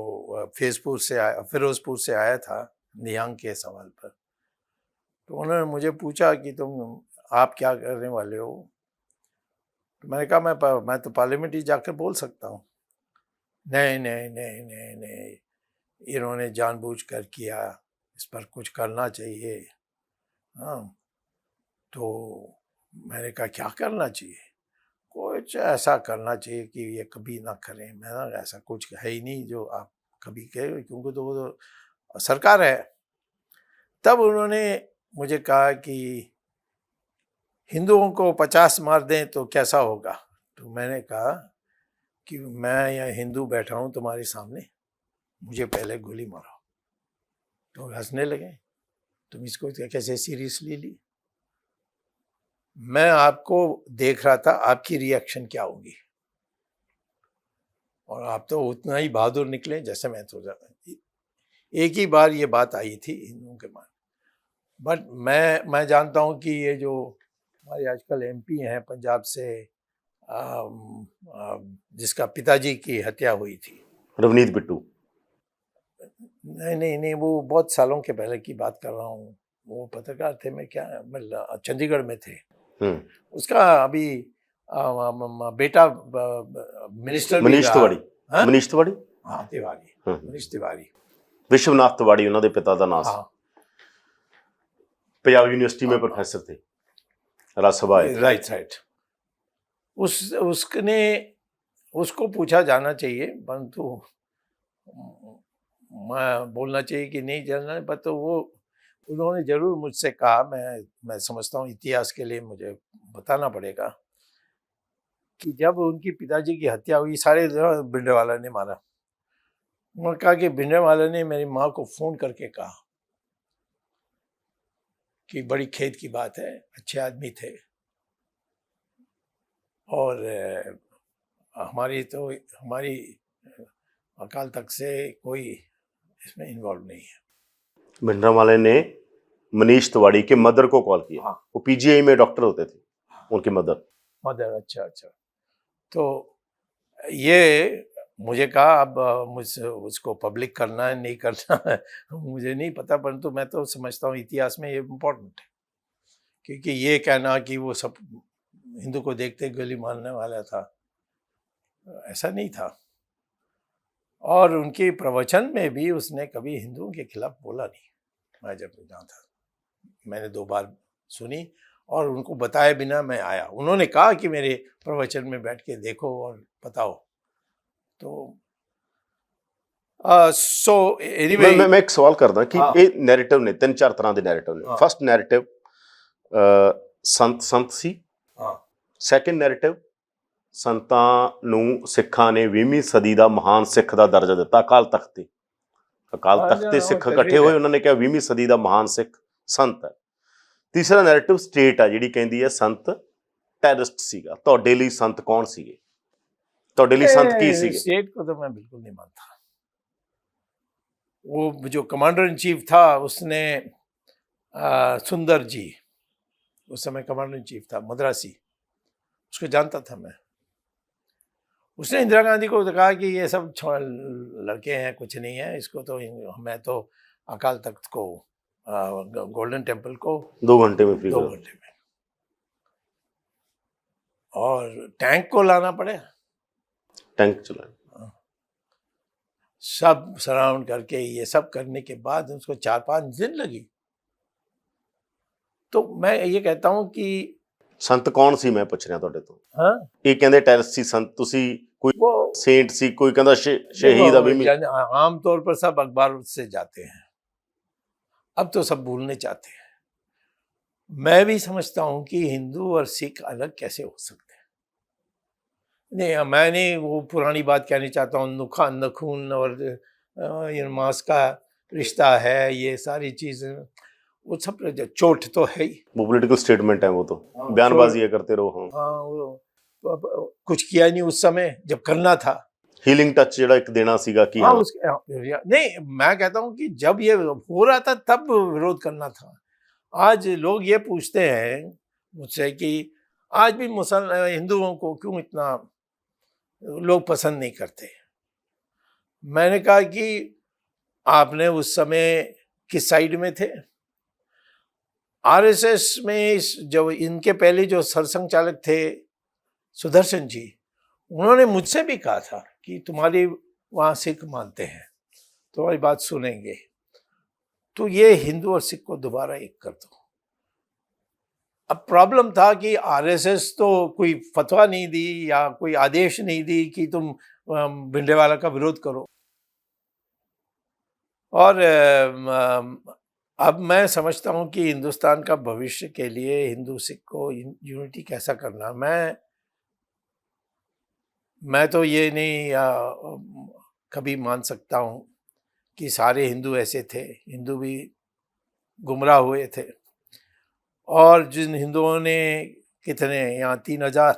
फिरोजपुर से आया था निहंग के सवाल पर, तो उन्होंने मुझे पूछा कि आप क्या करने वाले हो। तो मैंने कहा मैं तो पार्लियामेंट ही जाकर बोल सकता हूँ। नहीं नहीं नहीं नहीं नहीं, इन्होंने जानबूझकर किया, इस पर कुछ करना चाहिए। हाँ, तो मैंने कहा क्या करना चाहिए? कुछ ऐसा करना चाहिए कि ये कभी ना करें। मैंने ऐसा कुछ है ही नहीं जो आप कभी कहे, क्योंकि तो वो तो सरकार है। तब उन्होंने मुझे कहा कि हिंदुओं को 50 मार दें तो कैसा होगा। तो मैंने कहा कि मैं यहाँ हिंदू बैठा हूँ तुम्हारे सामने, मुझे पहले गोली मारो। तो हंसने लगे, तुम इसको कैसे सीरियसली ली? मैं आपको देख रहा था आपकी रिएक्शन क्या होगी, और आप तो उतना ही बहादुर निकले जैसे मैं तो। एक ही बार ये बात आई थी हिंदुओं के मन, बट मैं जानता हूँ कि ये जो हमारे आजकल एमपी हैं पंजाब से, जिसका पिताजी की हत्या हुई थी, रवनीत बिट्टू। नहीं नहीं नहीं, वो बहुत सालों के पहले की बात कर रहा हूँ। वो पत्रकार थे, मैं चंडीगढ़ में थे। उसका अभी बेटा मिनिस्टर मनीष तिवारी। मनीष तिवारी, हाँ तिवारी, मनीष तिवारी, विश्वनाथ तिवारी उन्होंने पिता का नाम। हाँ। पंजाब यूनिवर्सिटी में प्रोफेसर थे, राज्यसभा। राइट। उसको पूछा जाना चाहिए, परंतु मैं बोलना चाहिए कि नहीं जानना, पर तो वो उन्होंने जरूर मुझसे कहा। मैं समझता हूँ इतिहास के लिए मुझे बताना पड़ेगा कि जब उनकी पिताजी की हत्या हुई, सारे भिंडरावाला ने मारा। उन्होंने कहा कि भिंडरावाला ने मेरी माँ को फोन करके कहा कि बड़ी खेद की बात है, अच्छे आदमी थे और हमारी अकाल तख्त से कोई इसमें इन्वॉल्व नहीं है। भिंडरावाले ने मनीष तिवारी के मदर को कॉल किया। हाँ। वो पीजीआई में डॉक्टर होते थे। हाँ। उनके मदर। अच्छा। तो ये मुझे कहा अब मुझसे उसको पब्लिक करना है नहीं करना है मुझे नहीं पता, परंतु मैं तो समझता हूँ इतिहास में ये इम्पोर्टेंट है, क्योंकि ये कहना कि वो सब हिंदू को देखते गोली मारने वाला था, ऐसा नहीं था। और उनके प्रवचन में भी उसने कभी हिंदुओं के खिलाफ बोला नहीं। मैं जब जहाँ था, मैंने 2 बार सुनी और उनको बताए बिना मैं आया। उन्होंने कहा कि मेरे प्रवचन में बैठ के देखो और बताओ। तो सो एनीवे मैं एक सवाल करदा कि ये नैरेटिव ने 3-4 तरह के नैरेटिव ने। फर्स्ट नैरेटिव संत सी। सैकेंड नैरेटिव संतां नूं सिखां ने 20वीं सदी का महान सिख का दर्जा दिता। अकाल तख्त ते सिख इकट्ठे होए, उन्होंने कहा 20वीं सदी का महान सिख संत है। तीसरा नैरेटिव स्टेट है जिहड़ी कहंदी है संत टेररिस्ट सीगा। तुहाडे लई संत कौन सीगे? तुहाडे लई संत की सीगे? स्टेट को तो मैं बिल्कुल नहीं मानता। वो जो कमांडर इन चीफ था उसने सुंदर जी, उस समय कमांडर इन चीफ था, मद्रासी, उसको जानता था मैं। उसने इंदिरा गांधी को कहा कि ये सब लड़के हैं, कुछ नहीं है, इसको तो मैं तो अकाल तख्त को गोल्डन टेम्पल को 2 घंटे में 2 घंटे में, और टैंक को लाना पड़े, टैंक चलाए, सब सराउंड करके ये सब करने के बाद उसको 4-5 दिन लगी। तो मैं ये कहता हूँ कि ਸੰਤ ਕੌਣ ਸੀ ਮੈਂ ਪੁੱਛ ਰਿਹਾ ਤੁਹਾਡੇ ਤੋਂ। हाँ ਇਹ ਕਹਿੰਦੇ ਟੈਰਰਿਸਟ ਸੀ ਸੰਤ, ਤੁਸੀਂ ਕੋਈ वो सेंट सी, कोई कहता शहीद देखो, अभी आम तौर पर सब अखबार से जाते हैं, अब तो सब भूलने चाहते हैं। मैं भी समझता हूं कि हिंदू और सिख अलग कैसे हो सकते हैं। नहीं, मैं नहीं वो पुरानी बात कहनी चाहता हूँ, नखून और ये मांस का रिश्ता है, ये सारी चीजें वो सब चोट तो है ही। वो पॉलिटिकल स्टेटमेंट है, वो तो बयानबाजी करते रहो। हाँ, वो कुछ किया नहीं उस समय जब करना था। हीलिंग टच ਜਿਹੜਾ ਇੱਕ ਦੇਣਾ ਸੀਗਾ कि हाँ, नहीं, मैं कहता हूँ कि जब ये हो रहा था तब विरोध करना था। आज लोग ये पूछते हैं मुझसे कि आज भी हिंदुओं को क्यों इतना लोग पसंद नहीं करते। मैंने कहा कि आपने उस समय किस साइड में थे। आरएसएस में जब इनके पहले जो सरसंघ चालक थे सुदर्शन जी, उन्होंने मुझसे भी कहा था कि तुम्हारी वहाँ सिख मानते हैं, तुम्हारी बात सुनेंगे, तो ये हिंदू और सिख को दोबारा एक कर दो। अब प्रॉब्लम था कि आरएसएस तो कोई फतवा नहीं दी या कोई आदेश नहीं दी कि तुम भिंडरावाला का विरोध करो। और अब मैं समझता हूँ कि हिंदुस्तान का भविष्य के लिए हिंदू सिख को यूनिटी कैसा करना, मैं तो ये नहीं कभी मान सकता हूँ कि सारे हिंदू ऐसे थे। हिंदू भी गुमराह हुए थे, और जिन हिंदुओं ने कितने यहाँ 3000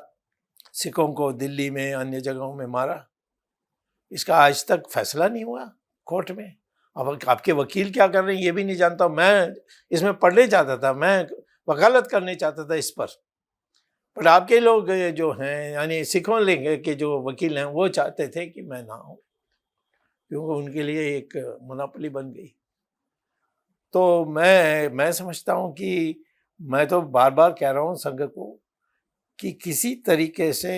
सिखों को दिल्ली में अन्य जगहों में मारा, इसका आज तक फैसला नहीं हुआ कोर्ट में। अब आपके वकील क्या कर रहे हैं ये भी नहीं जानता। मैं इसमें पढ़ने चाहता था, मैं वकालत करने चाहता था इस पर आपके लोग जो हैं यानी सिखों लेंगे के जो वकील हैं वो चाहते थे कि मैं ना हूँ, क्योंकि उनके लिए एक मोनोपोली बन गई। तो मैं समझता हूँ कि मैं तो बार बार कह रहा हूँ संघ को कि किसी तरीके से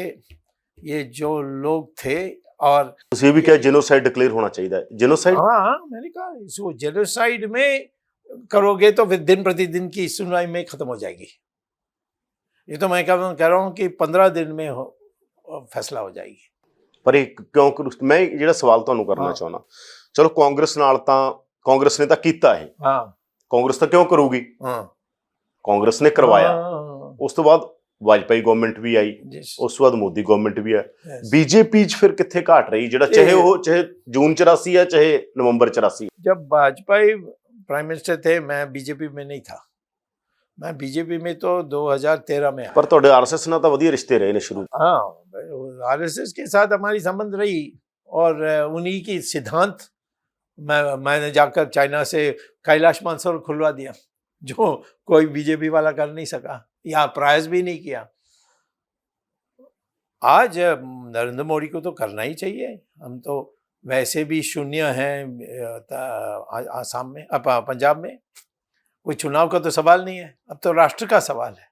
ये जो लोग थे, और ये भी क्या जेनोसाइड डिक्लेयर होना चाहिए। जेनोसाइड, हाँ, मैंने कहा इसको जेनोसाइड में करोगे तो फिर दिन प्रतिदिन की सुनवाई में खत्म हो जाएगी। ये तो मैं कह रहा हूँ कि 15 दिन में फैसला हो जाएगी। पर क्यों मैं ਜਿਹੜਾ ਸਵਾਲ ਤੁਹਾਨੂੰ ਕਰਨਾ ਚਾਹੁੰਦਾ, ਚਲੋ ਕਾਂਗਰਸ ਨਾਲ ਤਾਂ ਕਾਂਗਰਸ ਨੇ ਤਾਂ ਕੀਤਾ ਹੈ, ਹਾਂ ਕਾਂਗਰਸ ਤਾਂ ਕਿਉਂ ਕਰੂਗੀ, ਹਾਂ ਕਾਂਗਰਸ ਨੇ ਕਰਵਾਇਆ। ਉਸ ਤੋਂ ਬਾਅਦ ਵਾਜਪਾਈ ਗਵਰਨਮੈਂਟ ਵੀ ਆਈ, ਉਸ ਤੋਂ ਬਾਅਦ ਮੋਦੀ ਗਵਰਨਮੈਂਟ ਵੀ ਆਈ। ਬੀਜੇਪੀ ਚ ਫਿਰ ਕਿੱਥੇ ਘਾਟ ਰਹੀ, ਜਿਹੜਾ ਚਾਹੇ जून 84 है चाहे नवंबर 84। जब वाजपेयी प्राइम मिनिस्टर थे मैं बीजेपी में नहीं था, मैं बीजेपी में तो 2013 में आया। पर ਤੁਹਾਡੇ आरएसएस ਨਾਲ ਤਾਂ ਵਧੀਆ ਰਿਸ਼ਤੇ ਰਹੇ ਨੇ शुरू। हाँ, आरएसएस के साथ हमारी संबंध रही, और उन्हीं की सिद्धांत मैंने जाकर चाइना से कैलाश मानसरोवर खुलवा दिया, जो कोई बीजेपी वाला कर नहीं सका या प्रयास भी नहीं किया। आज नरेंद्र मोदी को तो करना ही चाहिए। हम तो वैसे भी शून्य हैं आसाम में, पंजाब में कोई चुनाव का तो सवाल नहीं है, अब तो राष्ट्र का सवाल है।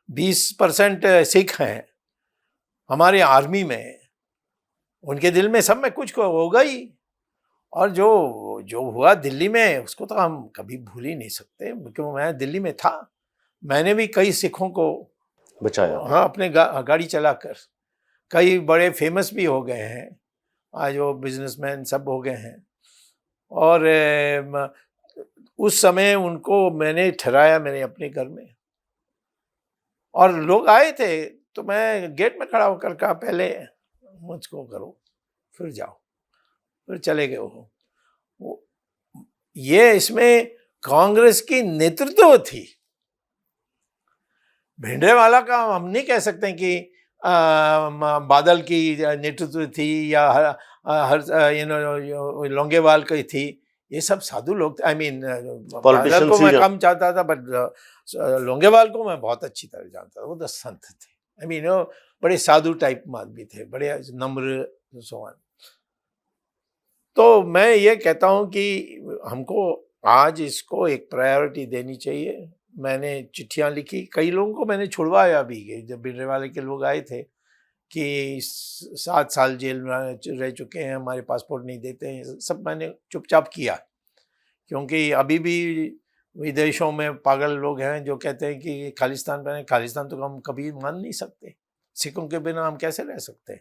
20% सिख हैं हमारे आर्मी में, उनके दिल में सब में कुछ होगा ही। और जो हुआ दिल्ली में उसको तो हम कभी भूल ही नहीं सकते, क्योंकि मैं दिल्ली में था, मैंने भी कई सिखों को बचाया। हाँ, अपने गाड़ी चलाकर। कई बड़े फेमस भी हो गए हैं आज, वो बिजनेसमैन सब हो गए हैं। और उस समय उनको मैंने ठहराया मेरे अपने घर में, और लोग आए थे तो मैं गेट में खड़ा होकर कहा पहले मुझको करो फिर जाओ, फिर चले गए वो। ये इसमें कांग्रेस की नेतृत्व थी। भिंडरावाला का हम नहीं कह सकते कि बादल की नेतृत्व थी या लोंगेवाल की थी। ये सब साधु लोग थे। आई मीन बादल को मैं कम चाहता था, बट लोंगेवाल को मैं बहुत अच्छी तरह जानता था। वो तो संत थे, आई मीन बड़े साधु टाइप आदमी थे, बड़े नम्र सोहन। तो मैं ये कहता हूँ कि हमको आज इसको एक प्रायोरिटी देनी चाहिए। मैंने चिट्ठियाँ लिखी, कई लोगों को मैंने छुड़वाया भी। जब भिंडरावाले के लोग आए थे कि 7 साल जेल में रह चुके हैं, हमारे पासपोर्ट नहीं देते हैं, सब मैंने चुपचाप किया, क्योंकि अभी भी विदेशों में पागल लोग हैं जो कहते हैं कि खालिस्तान बने। खालिस्तान तो हम कभी मान नहीं सकते। सिखों के बिना हम कैसे रह सकते हैं?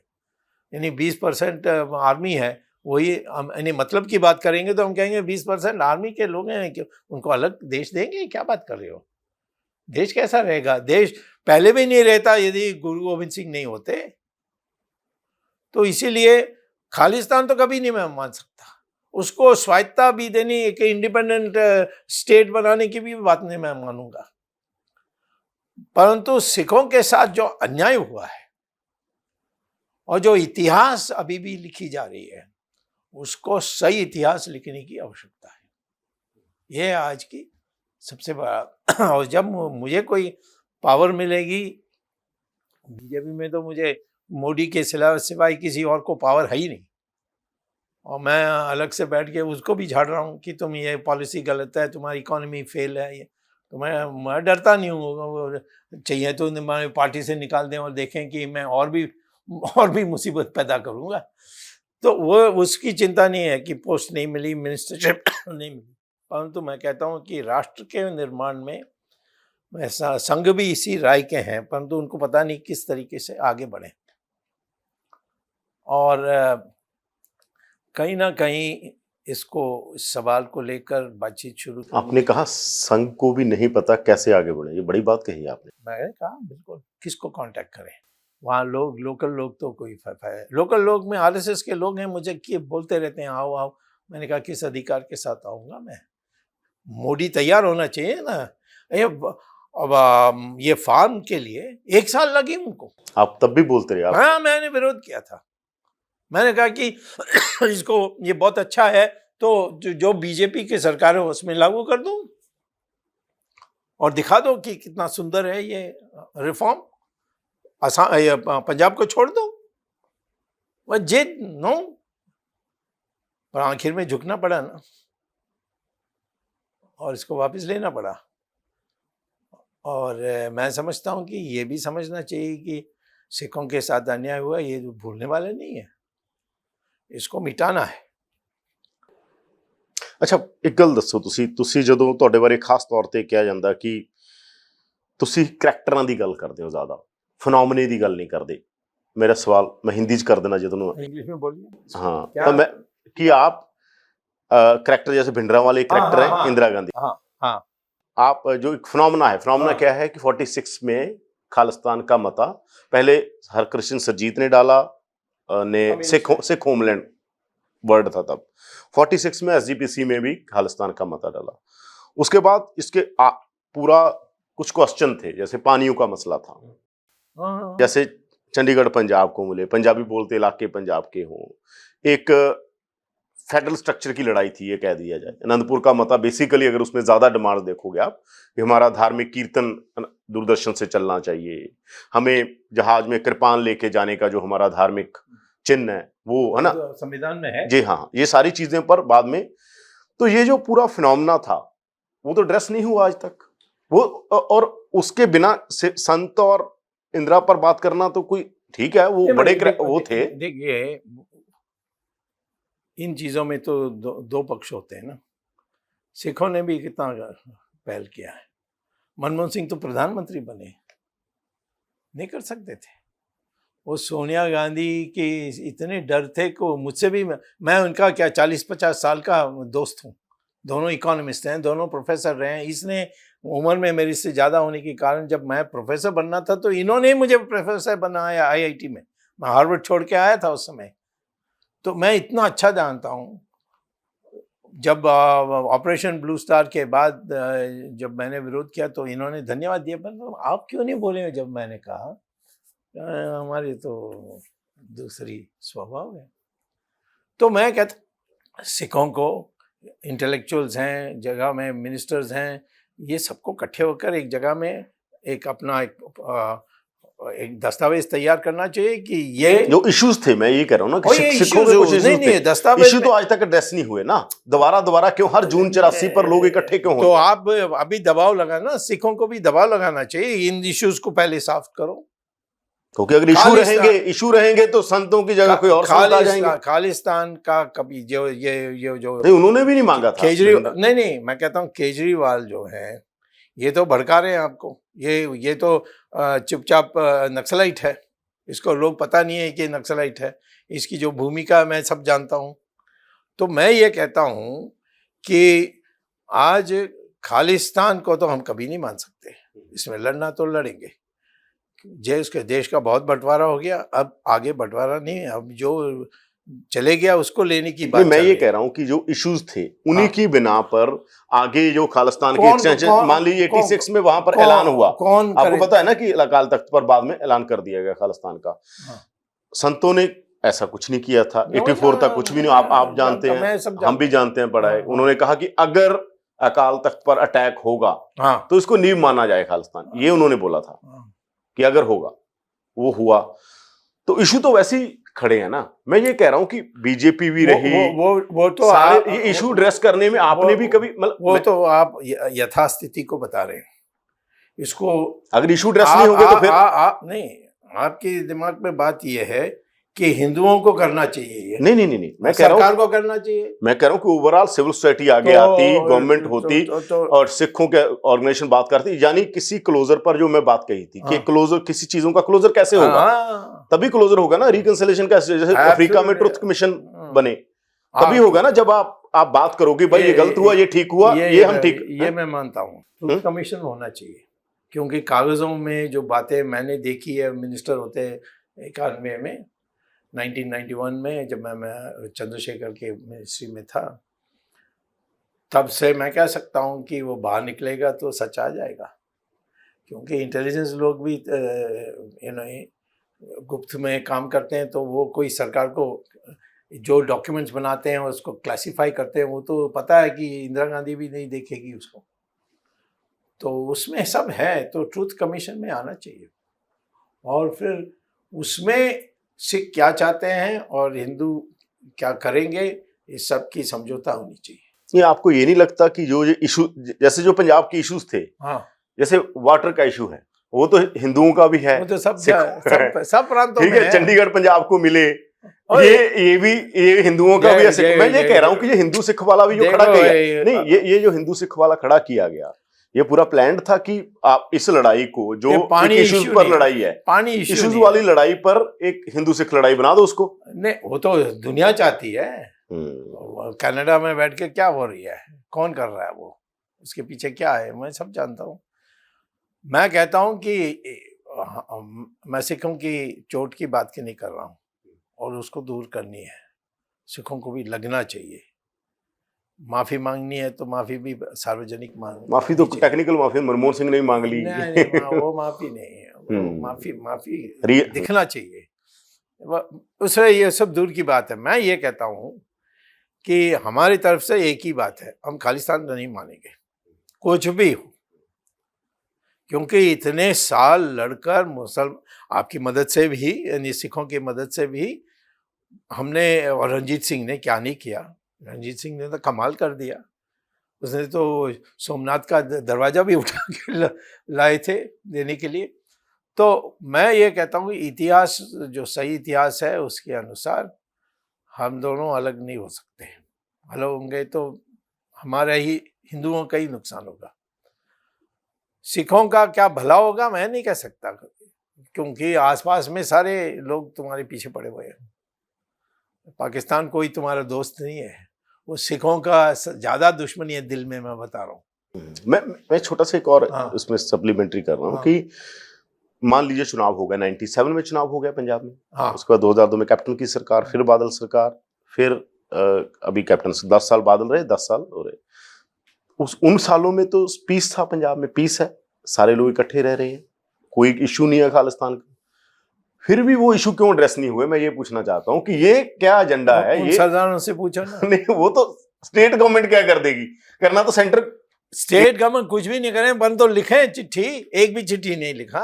यानी 20% आर्मी है, वही हम यानी मतलब की बात करेंगे तो हम कहेंगे 20% आर्मी के लोग हैं कि उनको अलग देश देंगे? क्या बात कर रहे हो? देश कैसा रहेगा? देश पहले भी नहीं रहता यदि गुरु गोविंद सिंह नहीं होते। तो इसीलिए खालिस्तान तो कभी नहीं मैं मान सकता। उसको स्वायत्ता भी देनी, एक इंडिपेंडेंट स्टेट बनाने की भी बात नहीं मैं मानूंगा। परंतु सिखों के साथ जो अन्याय हुआ है और जो इतिहास अभी भी लिखी जा रही है, उसको सही इतिहास लिखने की आवश्यकता है। यह है आज की सबसे बड़ा। और जब मुझे कोई पावर मिलेगी, बीजेपी में तो मुझे मोदी के सिवाय किसी और को पावर है ही नहीं, और मैं अलग से बैठ के उसको भी झाड़ रहा हूँ कि तुम ये पॉलिसी गलत है, तुम्हारी इकोनॉमी फेल है। ये तो मैं डरता नहीं हूँ। चाहिए तो हमारी पार्टी से निकाल दें और देखें कि मैं और भी मुसीबत पैदा करूँगा। तो वो उसकी चिंता नहीं है कि पोस्ट नहीं मिली, मिनिस्टरशिप नहीं मिली। परंतु मैं कहता हूँ कि राष्ट्र के निर्माण में ऐसा संघ भी इसी राय के हैं, परंतु उनको पता नहीं किस तरीके से आगे बढ़े। और कहीं ना कहीं इसको इस सवाल को लेकर बातचीत शुरू की। आपने कहा संघ को भी नहीं पता कैसे आगे बढ़े, ये बड़ी बात कही आपने। मैंने कहा बिल्कुल, किसको कांटेक्ट करें? वहाँ लोग, लोकल लोग तो कोई है। लोकल लोग में आरएसएस के लोग हैं, मुझे कि बोलते रहते हैं आओ आओ। मैंने कहा किस अधिकार के साथ आऊँगा मैं? मोदी तैयार होना चाहिए ना। अब ये फार्म के लिए 1 साल लगी उनको। आप तब भी बोलते रहे। हाँ, मैंने विरोध किया था। मैंने कहा कि इसको ये बहुत अच्छा है तो जो बीजेपी की सरकार है उसमें लागू कर दो और दिखा दो कि कितना सुंदर है ये रिफॉर्म। पंजाब को छोड़ दो। वह जिद नो, पर आखिर में झुकना पड़ा ना, और इसको वापस लेना पड़ा। और मैं समझता हूँ कि ये भी समझना चाहिए कि सिखों के साथ अन्याय हुआ, ये भूलने वाले नहीं है, इसको मिटाना है। अच्छा, एक गल दसो, ਤੁਸੀਂ ਜਦੋਂ ਤੁਹਾਡੇ ਬਾਰੇ ਖਾਸ ਤੌਰ ਤੇ ਕਿਹਾ ਜਾਂਦਾ ਕਿ ਤੁਸੀਂ ਕਰੈਕਟਰਾਂ ਦੀ ਗੱਲ ਕਰਦੇ ਹੋ, ਜ਼ਿਆਦਾ ਫੀਨੋਮੇਨੇ ਦੀ ਗੱਲ नहीं करते। मेरा सवाल मैं हिंदी च कर देना जो तुम इंग्लिश में बोलिए। हाँ, तो मैं कि आप करैक्टर जैसे भिंडरांवाले करैक्टर है इंदिरा गांधी। हाँ, आप जो एक फिनोमेना है, फिनोमेना क्या है कि 46 में खालिस्तान का मता पहले हरकृष्ण सरजीत ने डाला, ने सिख होमलैंड वर्ड था तब। 46 में एसजीपीसी में भी खालिस्तान का मता डाला। उसके बाद इसके पूरा कुछ क्वेश्चन थे, जैसे पानियों का मसला था, जैसे चंडीगढ़ पंजाब को मिले, पंजाबी बोलते इलाके पंजाब के हों, एक फेडरल स्ट्रक्चर की लड़ाई थी, ये कह दिया जाए। आनंदपुर का मता बेसिकली अगर उसमें ज्यादा डिमांड देखोगे आप कि हमारा धार्मिक कीर्तन दूरदर्शन से चलना चाहिए, हमें जहाज में कृपान लेके जाने का जो हमारा धार्मिक चिन्ह है वो है ना, संविधान में है। जी हाँ, ये सारी चीजें पर बाद में। तो ये जो पूरा फिनोमेना था वो तो ड्रेस नहीं हुआ आज तक वो, और उसके बिना संत और इंदिरा पर बात करना तो कोई ठीक है, वो बड़े वो थे। देखिए, इन चीजों में तो दो पक्ष होते हैं ना। सिखों ने भी कितना पहल किया है। मनमोहन सिंह तो प्रधानमंत्री बने, नहीं कर सकते थे। वो सोनिया गांधी के इतने डर थे कि मुझसे भी, मैं उनका क्या 40-50 साल का दोस्त हूँ। दोनों इकोनॉमिस्ट हैं, दोनों प्रोफेसर रहे हैं। इसने उम्र में मेरे से ज़्यादा होने के कारण जब मैं प्रोफेसर बनना था तो इन्होंने मुझे प्रोफेसर बनाया आईआईटी में। मैं हार्वर्ड छोड़ के आया था उस समय, तो मैं इतना अच्छा जानता हूँ। जब ऑपरेशन ब्लू स्टार के बाद जब मैंने विरोध किया तो इन्होंने धन्यवाद दिया, पर आप क्यों नहीं बोले? जब मैंने कहा हमारी तो दूसरी स्वभाव है। तो मैं कहता सिखों को, इंटेलेक्चुअल्स हैं जगह में, मिनिस्टर्स हैं, ये सबको इकट्ठे होकर एक जगह में एक अपना एक दस्तावेज तैयार करना चाहिए कि ये जो इश्यूज थे, मैं ये कह रहा हूँ ना कि सिखों के कुछ नहीं, दस्तावेज इश्यू तो आज तक एड्रेस नहीं हुए ना। दोबारा क्यों हर जून 84 पर लोग इकट्ठे क्यों होते? तो आप अभी दबाव लगाना, सिखों को भी दबाव लगाना चाहिए, इन इश्यूज को पहले साफ करो। क्योंकि अगर इशू रहेंगे तो संतों की जगह कोई और संत आ जाएंगे। खालिस्तान का कभी ये जो नहीं, उन्होंने भी नहीं मांगा था केजरीवाल, नहीं मैं कहता हूँ केजरीवाल जो है ये तो भड़का रहे हैं आपको। ये तो चुपचाप नक्सलाइट है, इसको लोग पता नहीं है कि नक्सलाइट है। इसकी जो भूमिका मैं सब जानता हूँ। तो मैं ये कहता हूँ कि आज खालिस्तान को तो हम कभी नहीं मान सकते, इसमें लड़ना तो लड़ेंगे। उसके देश का बहुत बंटवारा हो गया, अब आगे बंटवारा नहीं है, अब जो चले गया उसको लेने की बात। मैं ये कह रहा हूँ कि जो इश्यूज थे उन्हीं की बिना पर आगे जो खालिस्तान की एक्सटेंशन, मान लीजिए 86 में वहां पर ऐलान हुआ, आपको पता है ना कि अकाल तख्त पर बाद में ऐलान कर दिया गया खालिस्तान का। संतों ने ऐसा कुछ नहीं किया था, 84 तक कुछ भी नहीं। आप जानते हैं, हम भी जानते हैं, पढ़ा है। उन्होंने कहा कि अगर अकाल तख्त पर अटैक होगा तो इसको नींव माना जाए खालिस्तान, ये उन्होंने बोला था कि अगर होगा। वो हुआ तो इशू तो वैसे ही खड़े हैं ना। मैं ये कह रहा हूं कि बीजेपी भी रही, वो तो सारे ये इशू ड्रेस करने में आपने भी कभी वो तो आप यथास्थिति को बता रहे हैं। इसको अगर इशू ड्रेस नहीं होंगे तो फिर नहीं, आपके दिमाग में बात ये है कि हिंदुओं को करना चाहिए। नहीं मैं कह रहा हूं सरकार को करना चाहिए। मैं कह रहा हूं कि ओवरऑल सिविल सोसाइटी आगे आती, गवर्नमेंट होती और सिखों के ऑर्गेनाइजेशन बात करती, यानी किसी क्लोजर पर जो मैं बात कही थी कि क्लोजर, किसी चीजों का क्लोजर कैसे होगा, तभी क्लोजर होगा ना। रिकंसिलिएशन कैसे, जैसे अफ्रीका में ट्रुथ कमीशन बने, तभी होगा ना। जब आप बात करोगे भाई ये गलत हुआ, ये ठीक हुआ, ये हम ठीक, ये मैं मानता हूँ ट्रुथ कमीशन होना चाहिए। क्योंकि कागजों में जो बातें मैंने देखी है, मिनिस्टर होते 91 में 1991 में जब मैं चंद्रशेखर के मिनिस्ट्री में था, तब से मैं कह सकता हूँ कि वो बाहर निकलेगा तो सच आ जाएगा। क्योंकि इंटेलिजेंस लोग भी गुप्त में काम करते हैं, तो वो कोई सरकार को जो डॉक्यूमेंट्स बनाते हैं उसको क्लासिफाई करते हैं। वो तो पता है कि इंदिरा गांधी भी नहीं देखेगी उसको, तो उसमें सब है। तो ट्रूथ कमीशन में आना चाहिए और फिर उसमें सिख क्या चाहते हैं और हिंदू क्या करेंगे, इस सब की समझौता होनी चाहिए। ये आपको ये नहीं लगता कि जो इशू, जैसे जो पंजाब के इश्यूज थे, जैसे वाटर का इशू है, वो तो हिंदुओं का भी है, वो तो सब प्रांतों में है। चंडीगढ़ पंजाब को मिले, ये हिंदुओं का भी है। मैं ये कह रहा हूँ कि ये हिंदू सिख वाला भी जो खड़ा किया, नहीं ये जो हिंदू सिख वाला खड़ा किया गया, ये पूरा प्लान्ड था कि आप इस लड़ाई को, जो पानी इश्यूज पर लड़ाई है, पानी इश्यूज वाली लड़ाई पर एक हिंदू सिख लड़ाई बना दो उसको। नहीं, वो तो दुनिया चाहती है। कनाडा में बैठ के क्या हो रही है, कौन कर रहा है, वो उसके पीछे क्या है, मैं सब जानता हूँ। मैं कहता हूँ कि मैं सिखों की चोट की बात नहीं कर रहा हूँ, और उसको दूर करनी है। सिखों को भी लगना चाहिए। माफी मांगनी है तो माफी भी सार्वजनिक माफी तो टेक्निकल माफी मनमोहन सिंह ने मांग ली। नहीं, वो माफी नहीं है, माफी दिखना चाहिए। उससे ये सब दूर की बात है। मैं ये कहता हूँ कि हमारी तरफ से एक ही बात है, हम खालिस्तान नहीं मानेंगे कुछ भी हो। क्योंकि इतने साल लड़कर आपकी मदद से भी, यानी सिखों की मदद से भी हमने, और रंजीत सिंह ने क्या नहीं किया। रंजीत सिंह ने तो कमाल कर दिया। उसने तो सोमनाथ का दरवाजा भी उठा के लाए थे देने के लिए। तो मैं ये कहता हूँ कि इतिहास, जो सही इतिहास है उसके अनुसार हम दोनों अलग नहीं हो सकते। अलग होंगे तो हमारा ही, हिंदुओं का ही नुकसान होगा। सिखों का क्या भला होगा मैं नहीं कह सकता, क्योंकि आसपास में सारे लोग तुम्हारे पीछे पड़े हुए हैं। पाकिस्तान कोई तुम्हारा दोस्त नहीं है, वो सिखों का ज्यादा दुश्मनी है दिल में, मैं बता रहा हूँ। मैं छोटा सा एक और इसमें सप्लीमेंट्री कर रहा हूँ कि मान लीजिए चुनाव हो गया, 97 में चुनाव हो गया पंजाब में, उसके बाद 2002 में कैप्टन की सरकार, फिर बादल सरकार, फिर अभी कैप्टन 10 साल बादल रहे, 10 साल हो रहे। उन सालों में तो पीस था, पंजाब में पीस है, सारे लोग इकट्ठे रह रहे हैं, कोई इशू नहीं है खालिस्तान का। फिर भी वो इशू क्यों एड्रेस नहीं हुए, मैं ये पूछना चाहता हूं कि ये क्या एजेंडा है। ये सरदारों से पूछो ना। नहीं, वो तो स्टेट गवर्नमेंट क्या कर देगी, करना तो सेंटर। स्टेट गवर्नमेंट कुछ भी नहीं करे, बन तो लिखे चिट्ठी, एक भी चिट्ठी नहीं लिखा।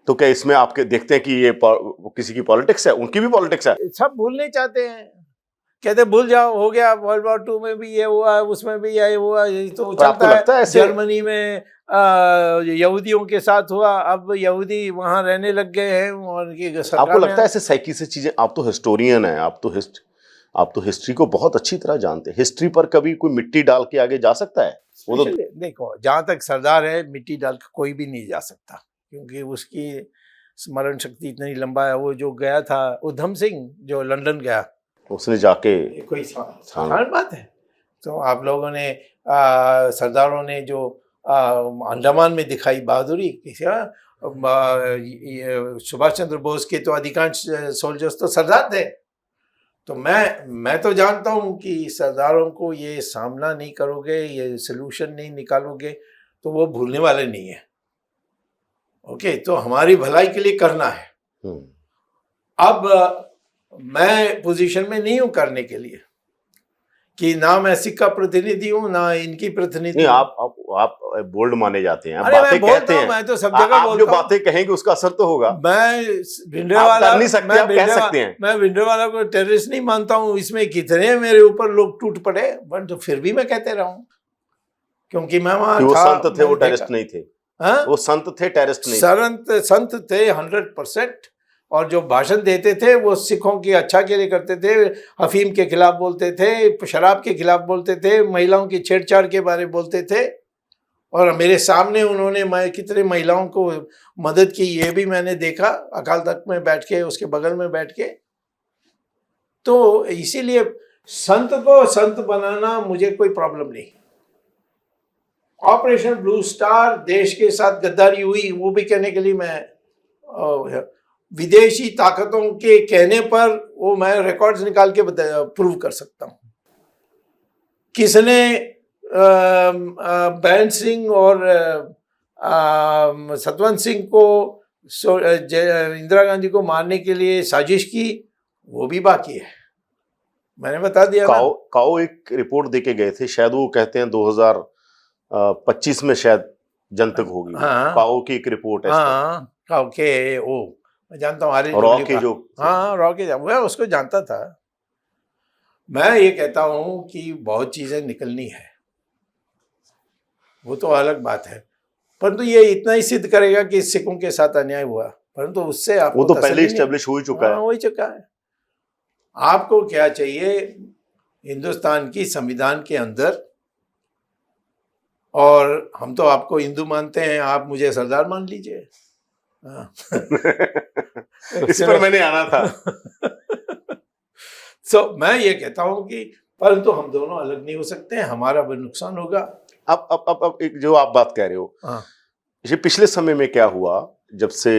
तो क्या इसमें आपके देखते हैं कि ये किसी की पॉलिटिक्स है, उनकी भी पॉलिटिक्स है। सब भूलने चाहते हैं कहते भूल जाओ, हो गया, वर्ल्ड वॉर 2 में भी ये हुआ, उसमें भी ये हुआ, ये तो पर आपको चलता लगता है है। ऐसे जर्मनी में यहूदियों के साथ हुआ, अब यहूदी वहां रहने लग गए हैं और उनकी आपको सरकार लगता है ऐसे साइकी से चीजें, आप तो हिस्टोरियन हैं, आप तो हिस्ट्री को बहुत अच्छी तरह जानते हैं, हिस्ट्री पर कभी कोई मिट्टी डाल के आगे जा सकता है? वो तो देखो, जहां तक सरदार है मिट्टी डाल के कोई भी नहीं जा सकता, क्योंकि उसकी स्मरण शक्ति इतनी लंबा है। वो जो गया था उधम सिंह, जो लंदन गया, उसने जाके ये कोई साधारण बात है? तो आप लोगों ने सरदारों ने जो अंडमान में दिखाई बहादुरी, सुभाष चंद्र बोस के तो अधिकांश सोल्जर्स तो सरदार थे। तो मैं तो जानता हूँ कि सरदारों को ये सामना नहीं करोगे, ये सलूशन नहीं निकालोगे तो वो भूलने वाले नहीं है। ओके, तो हमारी भलाई के लिए करना है। अब मैं पोजीशन में नहीं हूं करने के लिए कि ना मैं सिख का प्रतिनिधि हूं ना इनकी प्रतिनिधि। नहीं, आप बोल्ड माने जाते हैं, आप अरे बातें कहते हैं, मैं तो सब जगह आप जो बोलता हूं। बातें कहेंगे उसका असर तो होगा। मैं भिंडरावाला कर नहीं सकते, आप कह सकते हैं। मैं भिंडरावाला को टेररिस्ट नहीं मानता हूं। इसमें कितने मेरे ऊपर लोग टूट पड़े, बट तो फिर भी मैं कहते रहा हूं, क्योंकि मैं वहां था। वो संत थे, वो टेररिस्ट नहीं थे। वो संत थे, टेररिस्ट नहीं। संत थे 100%। और जो भाषण देते थे वो सिखों की अच्छा के लिए करते थे, अफीम के खिलाफ बोलते थे, शराब के खिलाफ बोलते थे, महिलाओं की छेड़छाड़ के बारे में बोलते थे। और मेरे सामने उन्होंने कितने महिलाओं को मदद की, ये भी मैंने देखा, अकाल तख्त में बैठ के, उसके बगल में बैठ के। तो इसीलिए संत को संत बनाना मुझे कोई प्रॉब्लम नहीं। ऑपरेशन ब्लू स्टार देश के साथ गद्दारी हुई, वो भी कहने के लिए मैं विदेशी ताकतों के कहने पर वो मैं रिकॉर्ड्स निकाल के प्रूव कर सकता हूं। किसने बैन सिंह और सतवंत सिंह को इंदिरा गांधी को मारने के लिए साजिश की, वो भी बाकी है। मैंने बता दिया। काओ एक रिपोर्ट देके गए थे, शायद वो कहते हैं 2025 में शायद जनतक होगी। हाँ, काओ की एक रिपोर्ट है। हाँ, काओ के वो मैं जानता हूँ। रॉ के जो, हाँ, रॉ के मैं उसको जानता था। मैं ये कहता हूँ कि बहुत चीजें निकलनी है, वो तो अलग बात है, परंतु ये इतना ही सिद्ध करेगा कि सिखों के साथ अन्याय हुआ, परंतु उससे आपको वो तो पहले एस्टेब्लिश हो ही चुका है। हो ही चुका है। आपको क्या चाहिए? हिंदुस्तान की संविधान के अंदर, और हम तो आपको हिंदू मानते हैं, आप मुझे सरदार मान लीजिए। इस पर मैंने आना था। तो मैं ये कहता हूं कि परंतु हम दोनों अलग नहीं हो सकते हैं, हमारा भी नुकसान होगा। अब एक जो आप बात कह रहे हो, ये पिछले समय में क्या हुआ, जब से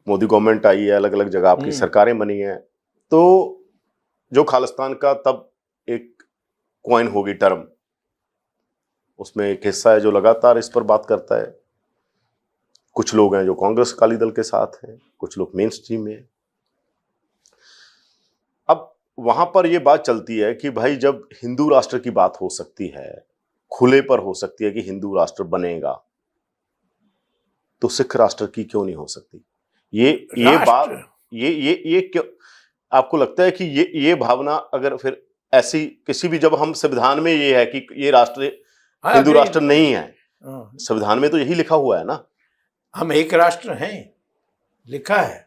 मोदी गवर्नमेंट आई है, अलग अलग जगह आपकी सरकारें बनी हैं, तो जो खालिस्तान का तब एक कॉइन होगी टर्म, उसमें एक हिस्सा है जो लगातार इस पर बात करता है। कुछ लोग हैं जो कांग्रेस अकाली दल के साथ हैं, कुछ लोग मेन स्ट्रीम में हैं। अब वहां पर यह बात चलती है कि भाई जब हिंदू राष्ट्र की बात हो सकती है, खुले पर हो सकती है कि हिंदू राष्ट्र बनेगा, तो सिख राष्ट्र की क्यों नहीं हो सकती? ये बात ये क्यों आपको लगता है कि ये भावना अगर फिर ऐसी किसी भी, जब हम संविधान में ये है कि ये राष्ट्र हिंदू राष्ट्र नहीं है, संविधान में तो यही लिखा हुआ है ना, हम एक राष्ट्र हैं, लिखा है।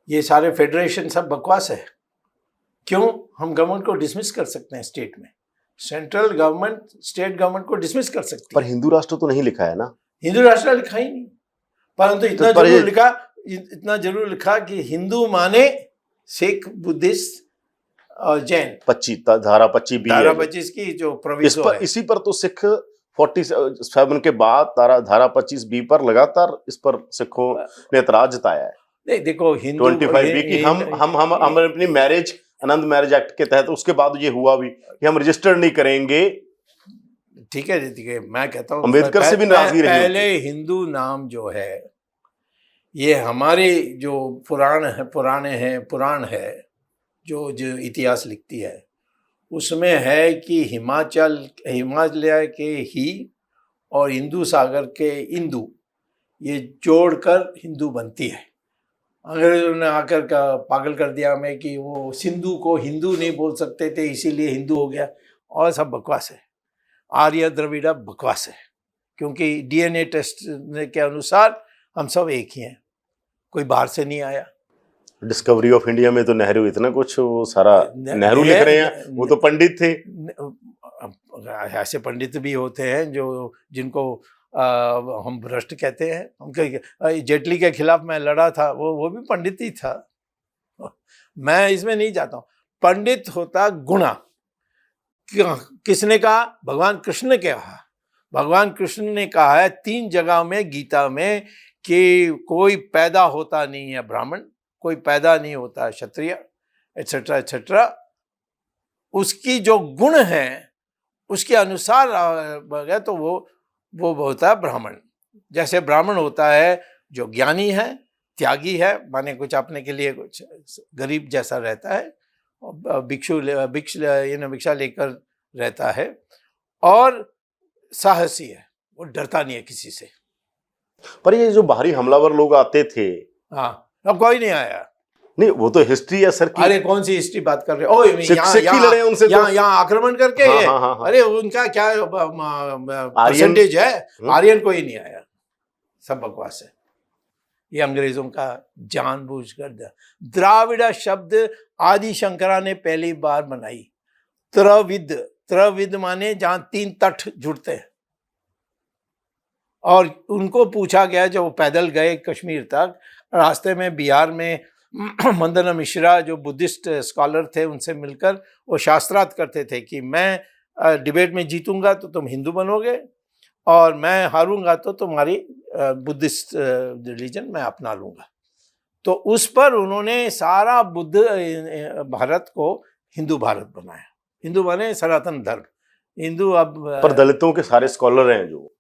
ये सारे फेडरेशन सब बकवास है। क्यों हम गवर्नमेंट को डिसमिस कर सकते हैं? स्टेट में सेंट्रल गवर्नमेंट स्टेट गवर्नमेंट को डिसमिस कर सकती है, पर हिंदू राष्ट्र तो नहीं लिखा है ना। हिंदू राष्ट्र लिखा ही नहीं, परंतु इतना जरूर लिखा कि हिंदू माने सिख, बुद्धिस्ट और जैन। 25 धारा 25 बी, धारा 25 की जो प्रोविजो है, इसी पर तो सिख 47 के बाद धारा 25 बी पर लगातार इस पर सिखों ने एतराज जताया है। नहीं, देखो हिंदू 25 बी की हम अपनी मैरिज, आनंद मैरिज एक्ट के तहत, उसके बाद ये हुआ भी कि हम रजिस्टर नहीं करेंगे। ठीक है, मैं कहता हूँ अम्बेडकर से भी नाराजगी रही। पहले हिंदू नाम जो है, ये हमारे जो पुराण है जो इतिहास लिखती है, उसमें है कि हिमालय के ही और हिंदू सागर के इंदु, ये जोड़कर हिंदू बनती है। अंग्रेजों ने आकर पागल कर दिया हमें कि वो सिंधु को हिंदू नहीं बोल सकते थे, इसीलिए हिंदू हो गया, और सब बकवास है। आर्य द्रविड़ बकवास है, क्योंकि डीएनए टेस्ट के अनुसार हम सब एक ही हैं, कोई बाहर से नहीं आया। डिस्कवरी ऑफ इंडिया में तो नेहरू इतना कुछ, वो सारा नेहरू लिख रहे हैं, वो तो पंडित थे। ऐसे पंडित भी होते हैं जिनको हम भ्रष्ट कहते हैं। हम जेटली के खिलाफ मैं लड़ा था, वो भी पंडित ही था। मैं इसमें नहीं जाता हूँ। पंडित होता गुणा। किसने कहा? भगवान कृष्ण ने कहा। भगवान कृष्ण ने कहा है 3 जगह में गीता में कि कोई पैदा होता नहीं है ब्राह्मण, कोई पैदा नहीं होता है क्षत्रिय, एटसेट्रा एटसेट्रा। उसकी जो गुण है उसके अनुसार गया तो वो होता है ब्राह्मण। जैसे ब्राह्मण होता है जो ज्ञानी है, त्यागी है, माने कुछ अपने के लिए कुछ गरीब जैसा रहता है, भिक्षा लेकर रहता है, और साहसी है, वो डरता नहीं है किसी से। पर ये जो बाहरी हमलावर लोग आते थे, हाँ, अब कोई नहीं आया। नहीं, वो तो हिस्ट्री है सर की। अरे कौन सी हिस्ट्री बात कर रहे हो? यहाँ आक्रमण करके हाँ। अरे उनका क्या परसेंटेज है? आर्यन कोई नहीं आया, सब बकवास है। ये अंग्रेजों का जानबूझकर द्राविड़ शब्द आदि शंकरा ने पहली बार बनाई। त्रविद माने जहां 3 तट जुड़ते हैं। और उनको पूछा गया, जब वो पैदल गए कश्मीर तक, रास्ते में बिहार में मंदना मिश्रा जो बुद्धिस्ट स्कॉलर थे, उनसे मिलकर वो शास्त्रार्थ करते थे कि मैं डिबेट में जीतूंगा तो तुम हिंदू बनोगे, और मैं हारूंगा तो तुम्हारी बुद्धिस्ट रिलीजन मैं अपना लूंगा। तो उस पर उन्होंने सारा बुद्ध भारत को हिंदू भारत बनाया। हिंदू माने सनातन धर्म, हिंदू। अब पर दलितों के सारे स्कॉलर हैं जो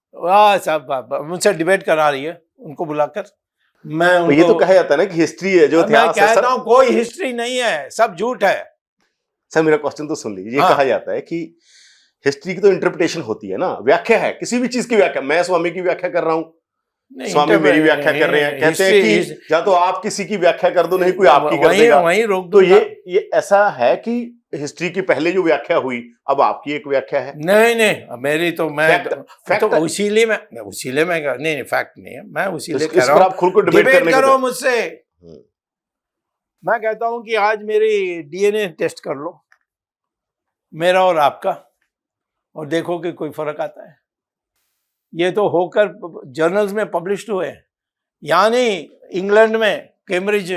सब मुझसे डिबेट करा रही है, उनको बुलाकर। मैं ये तो कहा जाता है ना कि हिस्ट्री है, जो मैं कहता हूँ कोई हिस्ट्री नहीं है, सब झूठ है। सर मेरा क्वेश्चन तो सुन लीजिए। ये कहा जाता है कि हिस्ट्री की तो इंटरप्रिटेशन होती है ना, व्याख्या है किसी भी चीज की व्याख्या। मैं स्वामी की व्याख्या कर रहा हूँ, स्वामी मेरी व्याख्या कर रहे हैं, कहते हैं कि या तो आप किसी की व्याख्या कर दो, नहीं कोई आपकी कर देगा, वहीं रोक दो। तो ये ऐसा है कि हिस्ट्री की पहले जो व्याख्या हुई, अब आपकी एक व्याख्या है। नहीं, मेरी तो मैं तो उसीलिए मैं नहीं, फैक्ट नहीं है, मैं उसीलिए कह रहा हूँ। आप खुद को डिबेट करो मुझसे। मैं कहता हूँ कि आज मेरी डीएनए टेस्ट कर लो, मेरा और आपका, और देखो कि कोई फर्क आता है। ये तो होकर जर्नल्स में पब्लिश्ड हुए, यानी इंग्लैंड में कैम्ब्रिज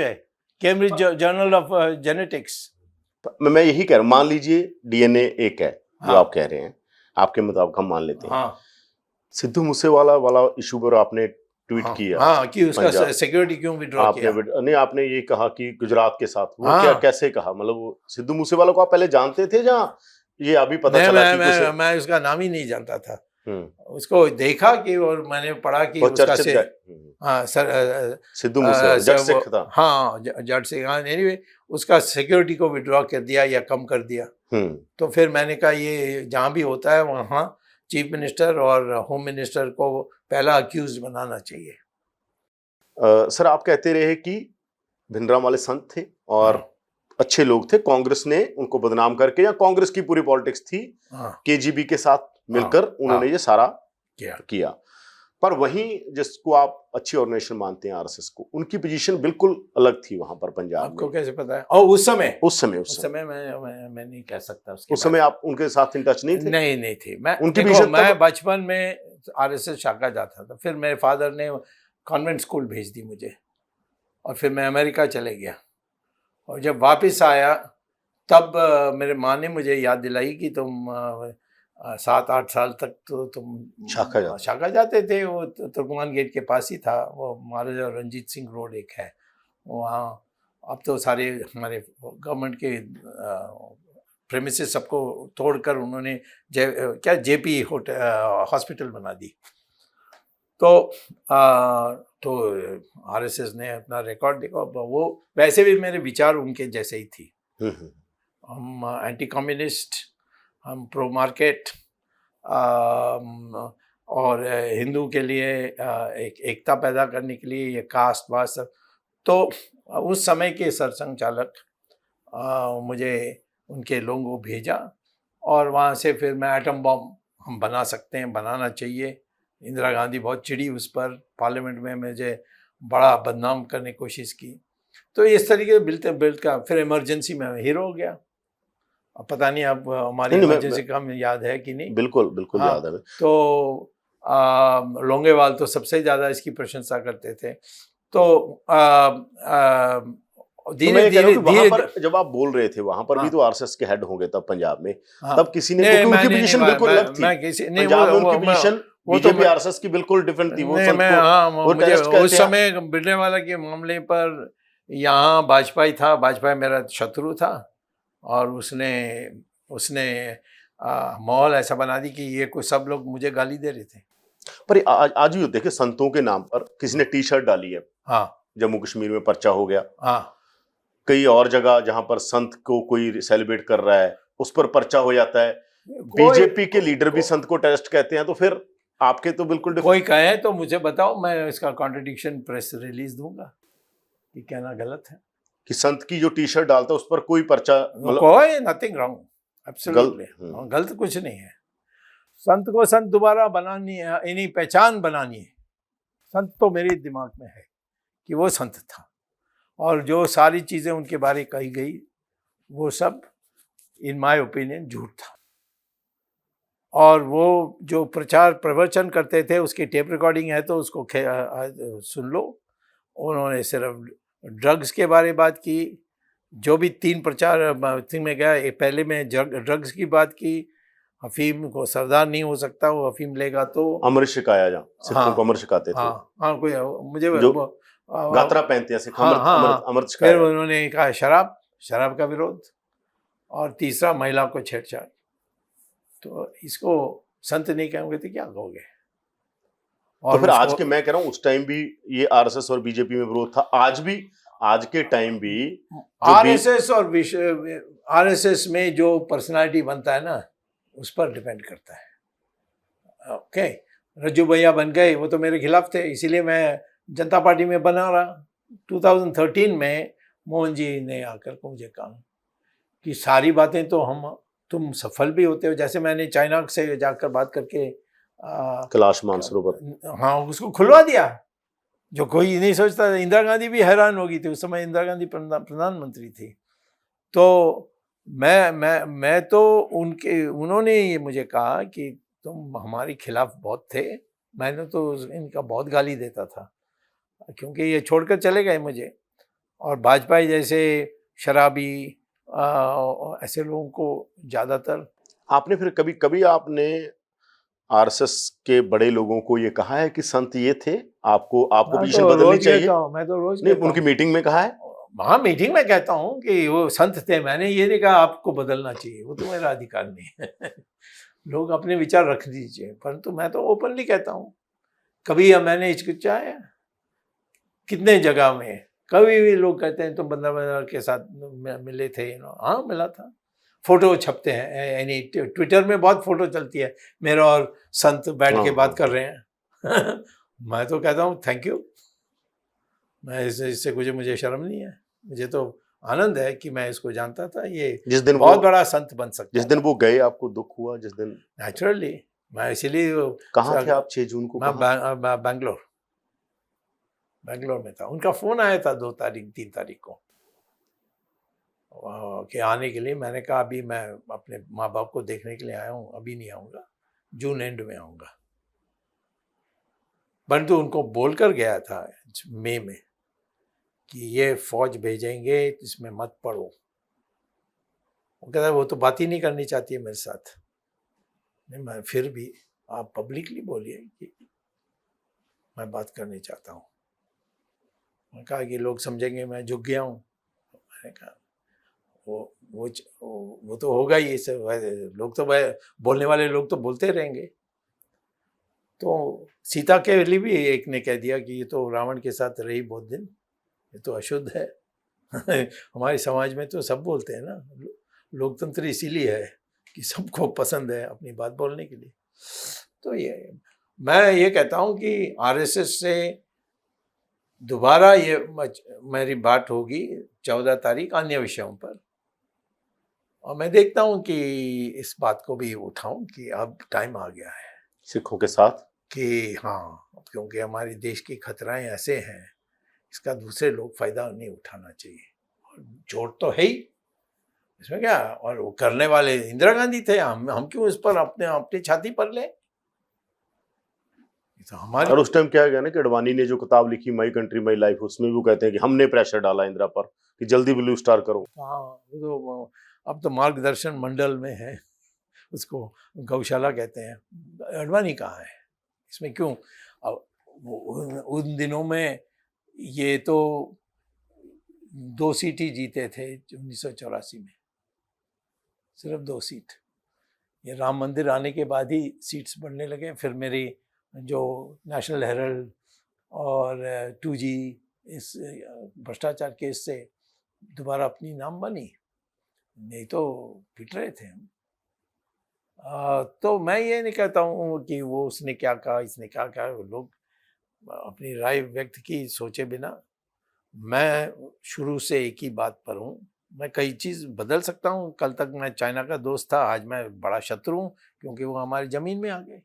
जर्नल ऑफ जेनेटिक्स। मैं यही कह रहा हूं, मान लीजिए डीएनए एक है, जो आप कह रहे हैं, आपके मुताबिक हम मान लेते हैं। हाँ। सिद्धू मूसेवाला वाला इशू पर आपने ट्वीट किया, हाँ, कि उसका सिक्योरिटी क्यों विड्रॉ किया? नहीं, आपने ये कहा कि गुजरात के साथ वो क्या कैसे कहा? मतलब वो सिद्धू मूसेवाला को आप पहले जानते थे, जहाँ ये अभी पता चला? मैं उसका नाम ही नहीं जानता था। उसको देखा कि, और मैंने पढ़ा कि उसका सिद्धू मूसेवाला जट सिख था। हाँ, जट सिख। हाँ, एनीवे उसका सिक्योरिटी को विड्रॉ कर दिया या कम कर दिया। तो फिर मैंने कहा ये जहाँ भी होता है वहाँ चीफ मिनिस्टर और होम मिनिस्टर को पहला अक्यूज बनाना चाहिए। सर आप कहते रहे कि भिंडराम वाले संत थे और अच्छे लोग थे, कांग्रेस ने उनको बदनाम करके, या कांग्रेस की पूरी पॉलिटिक्स थी, केजीबी के साथ मिलकर उन्होंने ये सारा किया। पर वहीं जिसको आप अच्छी ऑर्गेनाइजेशन मानते हैं, आरएसएस को, उनकी पोजीशन बिल्कुल अलग थी वहां पर पंजाब में। आपको कैसे पता है? और उस समय मैं नहीं कह सकता। उस समय आप उनके साथ इन टच नहीं थे? नहीं थे। मैं बचपन में आरएसएस शाखा जाता था, फिर मेरे फादर ने कॉन्वेंट स्कूल भेज दी मुझे, और फिर मैं अमेरिका चले गया, और जब वापस आया तब मेरे माँ ने मुझे याद दिलाई कि तुम 7-8 साल तक तो तुम शाखा जाते थे। वो तुर्कमान गेट के पास ही था, वो महाराजा रंजीत सिंह रोड एक है वहाँ। अब तो सारे हमारे गवर्नमेंट के प्रेमिसेस सबको तोड़कर उन्होंने जेपी हॉस्पिटल बना दी। तो आरएसएस ने अपना रिकॉर्ड देखा। वो वैसे भी मेरे विचार उनके जैसे ही थी। हम एंटी कम्युनिस्ट, हम प्रो मार्केट, और हिंदू के लिए एक एकता पैदा करने के लिए ये कास्ट वास्ट सब। तो उस समय के सरसंघ चालक मुझे उनके लोगों को भेजा और वहाँ से फिर मैं एटम बम हम बना सकते हैं, बनाना चाहिए। इंदिरा गांधी बहुत चिढ़ी उस पर, पार्लियामेंट में मुझे बड़ा बदनाम करने की कोशिश की। तो इस तरीके से बिल्ट का फिर इमरजेंसी में हीरो हो गया। अब पता नहीं अब हमारी नहीं, इमरजेंसी का हमें याद है कि नहीं। बिल्कुल बिल्कुल हाँ, याद है। तो लोंगेवाल तो सबसे ज़्यादा इसकी प्रशंसा करते थे। तो तो धीरे मैं ये कह रहा हूँ धीरे कि वहां धीरे पर जब आप बोल रहे थे वहां पर भी हाँ तो आरएसएस के हेड होंगे तब पंजाब में, हाँ तब किसी ने, नहीं क्योंकि उनकी मैंने नहीं पोजीशन बिल्कुल अलग थी। मैं किसी नहीं पंजाब में वो उनकी पोजीशन वो तो बीजेपी आरएसएस की बिल्कुल डिफरेंट थी। वो नहीं संत मैं को हाँ वो मुझे टेररिस्ट उस कहते हैं। समय भिंडरावाला के मामले पर यहाँ वाजपेयी था, वाजपेयी मेरा शत्रु था और उसने उसने माहौल ऐसा बना दी कि ये कोई सब लोग मुझे गाली दे रहे थे। पर आज भी देखिए संतों के नाम पर किसी ने टी शर्ट डाली है, हाँ जम्मू कश्मीर में पर्चा हो गया, हाँ कई और जगह जहां पर संत को कोई सेलिब्रेट कर रहा है उस पर पर्चा हो जाता है। बीजेपी के लीडर भी संत को टेररिस्ट कहते हैं, तो फिर आपके तो बिल्कुल कोई कहे तो मुझे बताओ, मैं इसका कॉन्ट्रडिक्शन प्रेस रिलीज दूंगा कि कहना गलत है। कि संत की जो टी शर्ट डालता है उस पर कोई पर्चा कोई नथिंग रॉन्ग, एब्सोल्युटली गलत गलत कुछ नहीं है। संत को संत दोबारा बनानी है, इन्हीं पहचान बनानी है। संत तो मेरे दिमाग में है कि वो संत था और जो सारी चीज़ें उनके बारे कही गई वो सब इन माय ओपिनियन झूठ था। और वो जो प्रचार प्रवचन करते थे उसकी टेप रिकॉर्डिंग है तो उसको सुन लो। उन्होंने सिर्फ ड्रग्स के बारे बात की, जो भी 3 प्रचार में गया, पहले में ड्रग्स की बात की, अफीम को सरदार नहीं हो सकता, वो अफीम लेगा तो अमृत शिकाया जा सिखों हाँ को अमृत शिकाते थे। हाँ कोई मुझे जो गात्रा पहनते हैं सिख, अमृत शिकाया। फिर उन्होंने कहा शराब का विरोध और तीसरा महिला को छेड़छाड़। तो इसको संत नहीं कहोगे तो क्या कहोगे? और तो फिर आज के मैं कह रहा हूँ उस टाइम भी ये आरएसएस और बीजेपी में विरोध था, आज भी आज के टाइम भी आरएसएस और आरएसएस में जो पर्सनालिटी बनता है ना उस पर डिपेंड करता है। ओके, रज्जू भैया बन गए, वो तो मेरे खिलाफ थे, इसीलिए मैं जनता पार्टी में बना रहा। 2013 में मोहन जी ने आकर को मुझे कहा कि सारी बातें तो तुम सफल भी होते हो, जैसे मैंने चाइना से जाकर बात करके कैलाश मानसरोवर हाँ उसको खुलवा दिया, जो कोई नहीं सोचता था। इंदिरा गांधी भी हैरान होगी थी, उस समय इंदिरा गांधी प्रधानमंत्री थी। तो मैं तो उन्होंने ये मुझे कहा कि तुम हमारे खिलाफ बहुत थे। मैंने तो इनका बहुत गाली देता था क्योंकि ये छोड़कर चले गए मुझे, और वाजपेयी जैसे शराबी ऐसे लोगों को ज़्यादातर। आपने फिर कभी आपने आरएसएस के बड़े लोगों को ये कहा है कि संत ये थे, आपको पोजीशन बदलनी चाहिए? मैं तो रोज नहीं, उनकी मीटिंग में कहा है? हाँ मीटिंग में कहता हूँ कि वो संत थे, मैंने ये नहीं कहा आपको बदलना चाहिए, वो तो मेरा अधिकार नहीं है। लोग अपने विचार रख दीजिए, परंतु मैं तो ओपनली कहता हूँ। कभी मैंने हिचकिचाया कितने जगह में, कभी भी लोग कहते हैं तुम बंदा के साथ मिले थे, हाँ मिला था। फोटो छपते हैं, यानी ट्विटर में बहुत फोटो चलती है मेरा और संत बैठ के बात कर रहे हैं। मैं तो कहता हूँ थैंक यू, मैं इससे कुछ मुझे शर्म नहीं है, मुझे तो आनंद है कि मैं इसको जानता था, ये जिस दिन बहुत बड़ा संत बन सकता है। जिस दिन वो गए आपको दुख हुआ? जिस दिन नेचुरली मैं इसीलिए कहाँ थे आप 6 जून को? मैं बैंगलोर में था। उनका फोन आया था 3 तारीख को कि आने के लिए। मैंने कहा अभी मैं अपने माँ बाप को देखने के लिए आया हूँ, अभी नहीं आऊँगा, जून एंड में आऊँगा। परंतु उनको बोलकर गया था मई में कि ये फौज भेजेंगे, इसमें मत पड़ो। वो कहता है वो तो बात ही नहीं करनी चाहती है मेरे साथ। नहीं, मैं फिर भी आप पब्लिकली बोलिए कि मैं बात करनी चाहता हूँ। मैंने कहा कि लोग समझेंगे मैं झुक गया हूँ। मैंने कहा वो तो होगा ही, लोग तो बोलने वाले लोग तो बोलते रहेंगे। तो सीता के लिए भी एक ने कह दिया कि ये तो रावण के साथ रही बहुत दिन, ये तो अशुद्ध है। हमारे समाज में तो सब बोलते हैं ना, लोकतंत्र इसीलिए है कि सबको पसंद है अपनी बात बोलने के लिए। तो ये मैं ये कहता हूँ कि आरएसएस से दोबारा ये मेरी बात होगी 14 तारीख अन्य विषयों पर, और मैं देखता हूँ कि इस बात को भी उठाऊं कि अब टाइम आ गया है सिखों के साथ। कि हाँ, क्योंकि हमारे देश की खतराएं ऐसे हैं, इसका दूसरे लोग फायदा नहीं उठाना चाहिए। और चोट तो है ही इसमें, क्या, और वो करने वाले इंदिरा गांधी थे, हम क्यों इस पर अपने अपनी छाती पर ले। तो हमारी, और उस टाइम क्या गया ना कि अडवाणी ने जो किताब लिखी माई कंट्री माई लाइफ, उसमें भी वो कहते हैं कि हमने प्रेशर डाला इंदिरा पर कि जल्दी ब्लू स्टार करो। हाँ, वो तो अब तो मार्गदर्शन मंडल में है, उसको गौशाला कहते हैं। अडवाणी कहाँ है इसमें, क्यों? अब उन दिनों में ये तो 2 सीट ही जीते थे 1984 में, सिर्फ 2 सीट। ये राम मंदिर आने के बाद ही सीट्स बढ़ने लगे। फिर मेरी जो नेशनल हेरल्ड और 2G इस भ्रष्टाचार केस से दोबारा अपनी नाम बनी, नहीं तो पिट रहे थे हम। तो मैं ये नहीं कहता हूँ कि वो उसने क्या कहा, इसने क्या कहा। वो लोग अपनी राय व्यक्त की सोचे बिना। मैं शुरू से एक ही बात पर हूँ, मैं कई चीज़ बदल सकता हूँ। कल तक मैं चाइना का दोस्त था, आज मैं बड़ा शत्रु हूँ क्योंकि वो हमारी ज़मीन में आ गए।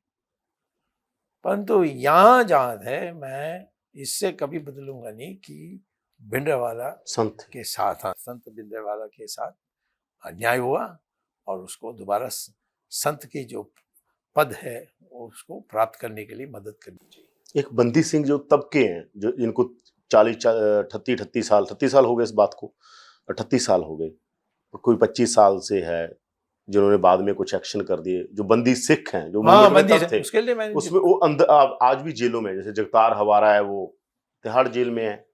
परंतु यहाँ जहाँ है, मैं इससे कभी बदलूंगा नहीं कि भिंडरावाला संत के साथ, हाँ, संत भिंडरावाला के साथ अन्याय हुआ और उसको दोबारा संत की जो पद है उसको प्राप्त करने के लिए मदद करनी चाहिए। एक बंदी सिंह जो तब के हैं, जो इनको 38 साल हो गए इस बात को, 38 साल हो गए, कोई 25 साल से है जिन्होंने बाद में कुछ एक्शन कर दिए, जो बंदी सिख हैं जो हाँ, मूवमेंट में बंदी तब थे, उसके लिए मैंने उसमें वो अंदर आज भी जेलों में, जैसे जगतार हवारा है वो तिहाड़ जेल में है,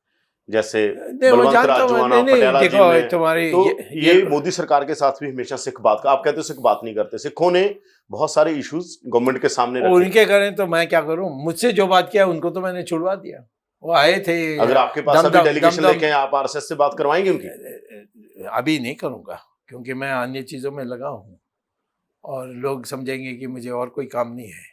जैसे बलवंत राजवाना पटियाला जेल में है। तुम्हारी तो ये मोदी सरकार के साथ भी हमेशा सिख बात का, आप कहते हो सिख बात नहीं करते, सिखों ने बहुत सारे इश्यूज गवर्नमेंट के सामने रखे। उनके करें तो मैं क्या करूं? मुझसे जो बात किया उनको तो मैंने छुड़वा दिया। वो आए थे, अगर आपके पास अभी डेलीगेशन लेके हैं, आप आरएसएस से बात करवाएंगे उनकी? अभी नहीं करूंगा क्योंकि मैं अन्य चीज़ों में लगा हूँ और लोग समझेंगे कि मुझे और कोई काम नहीं है।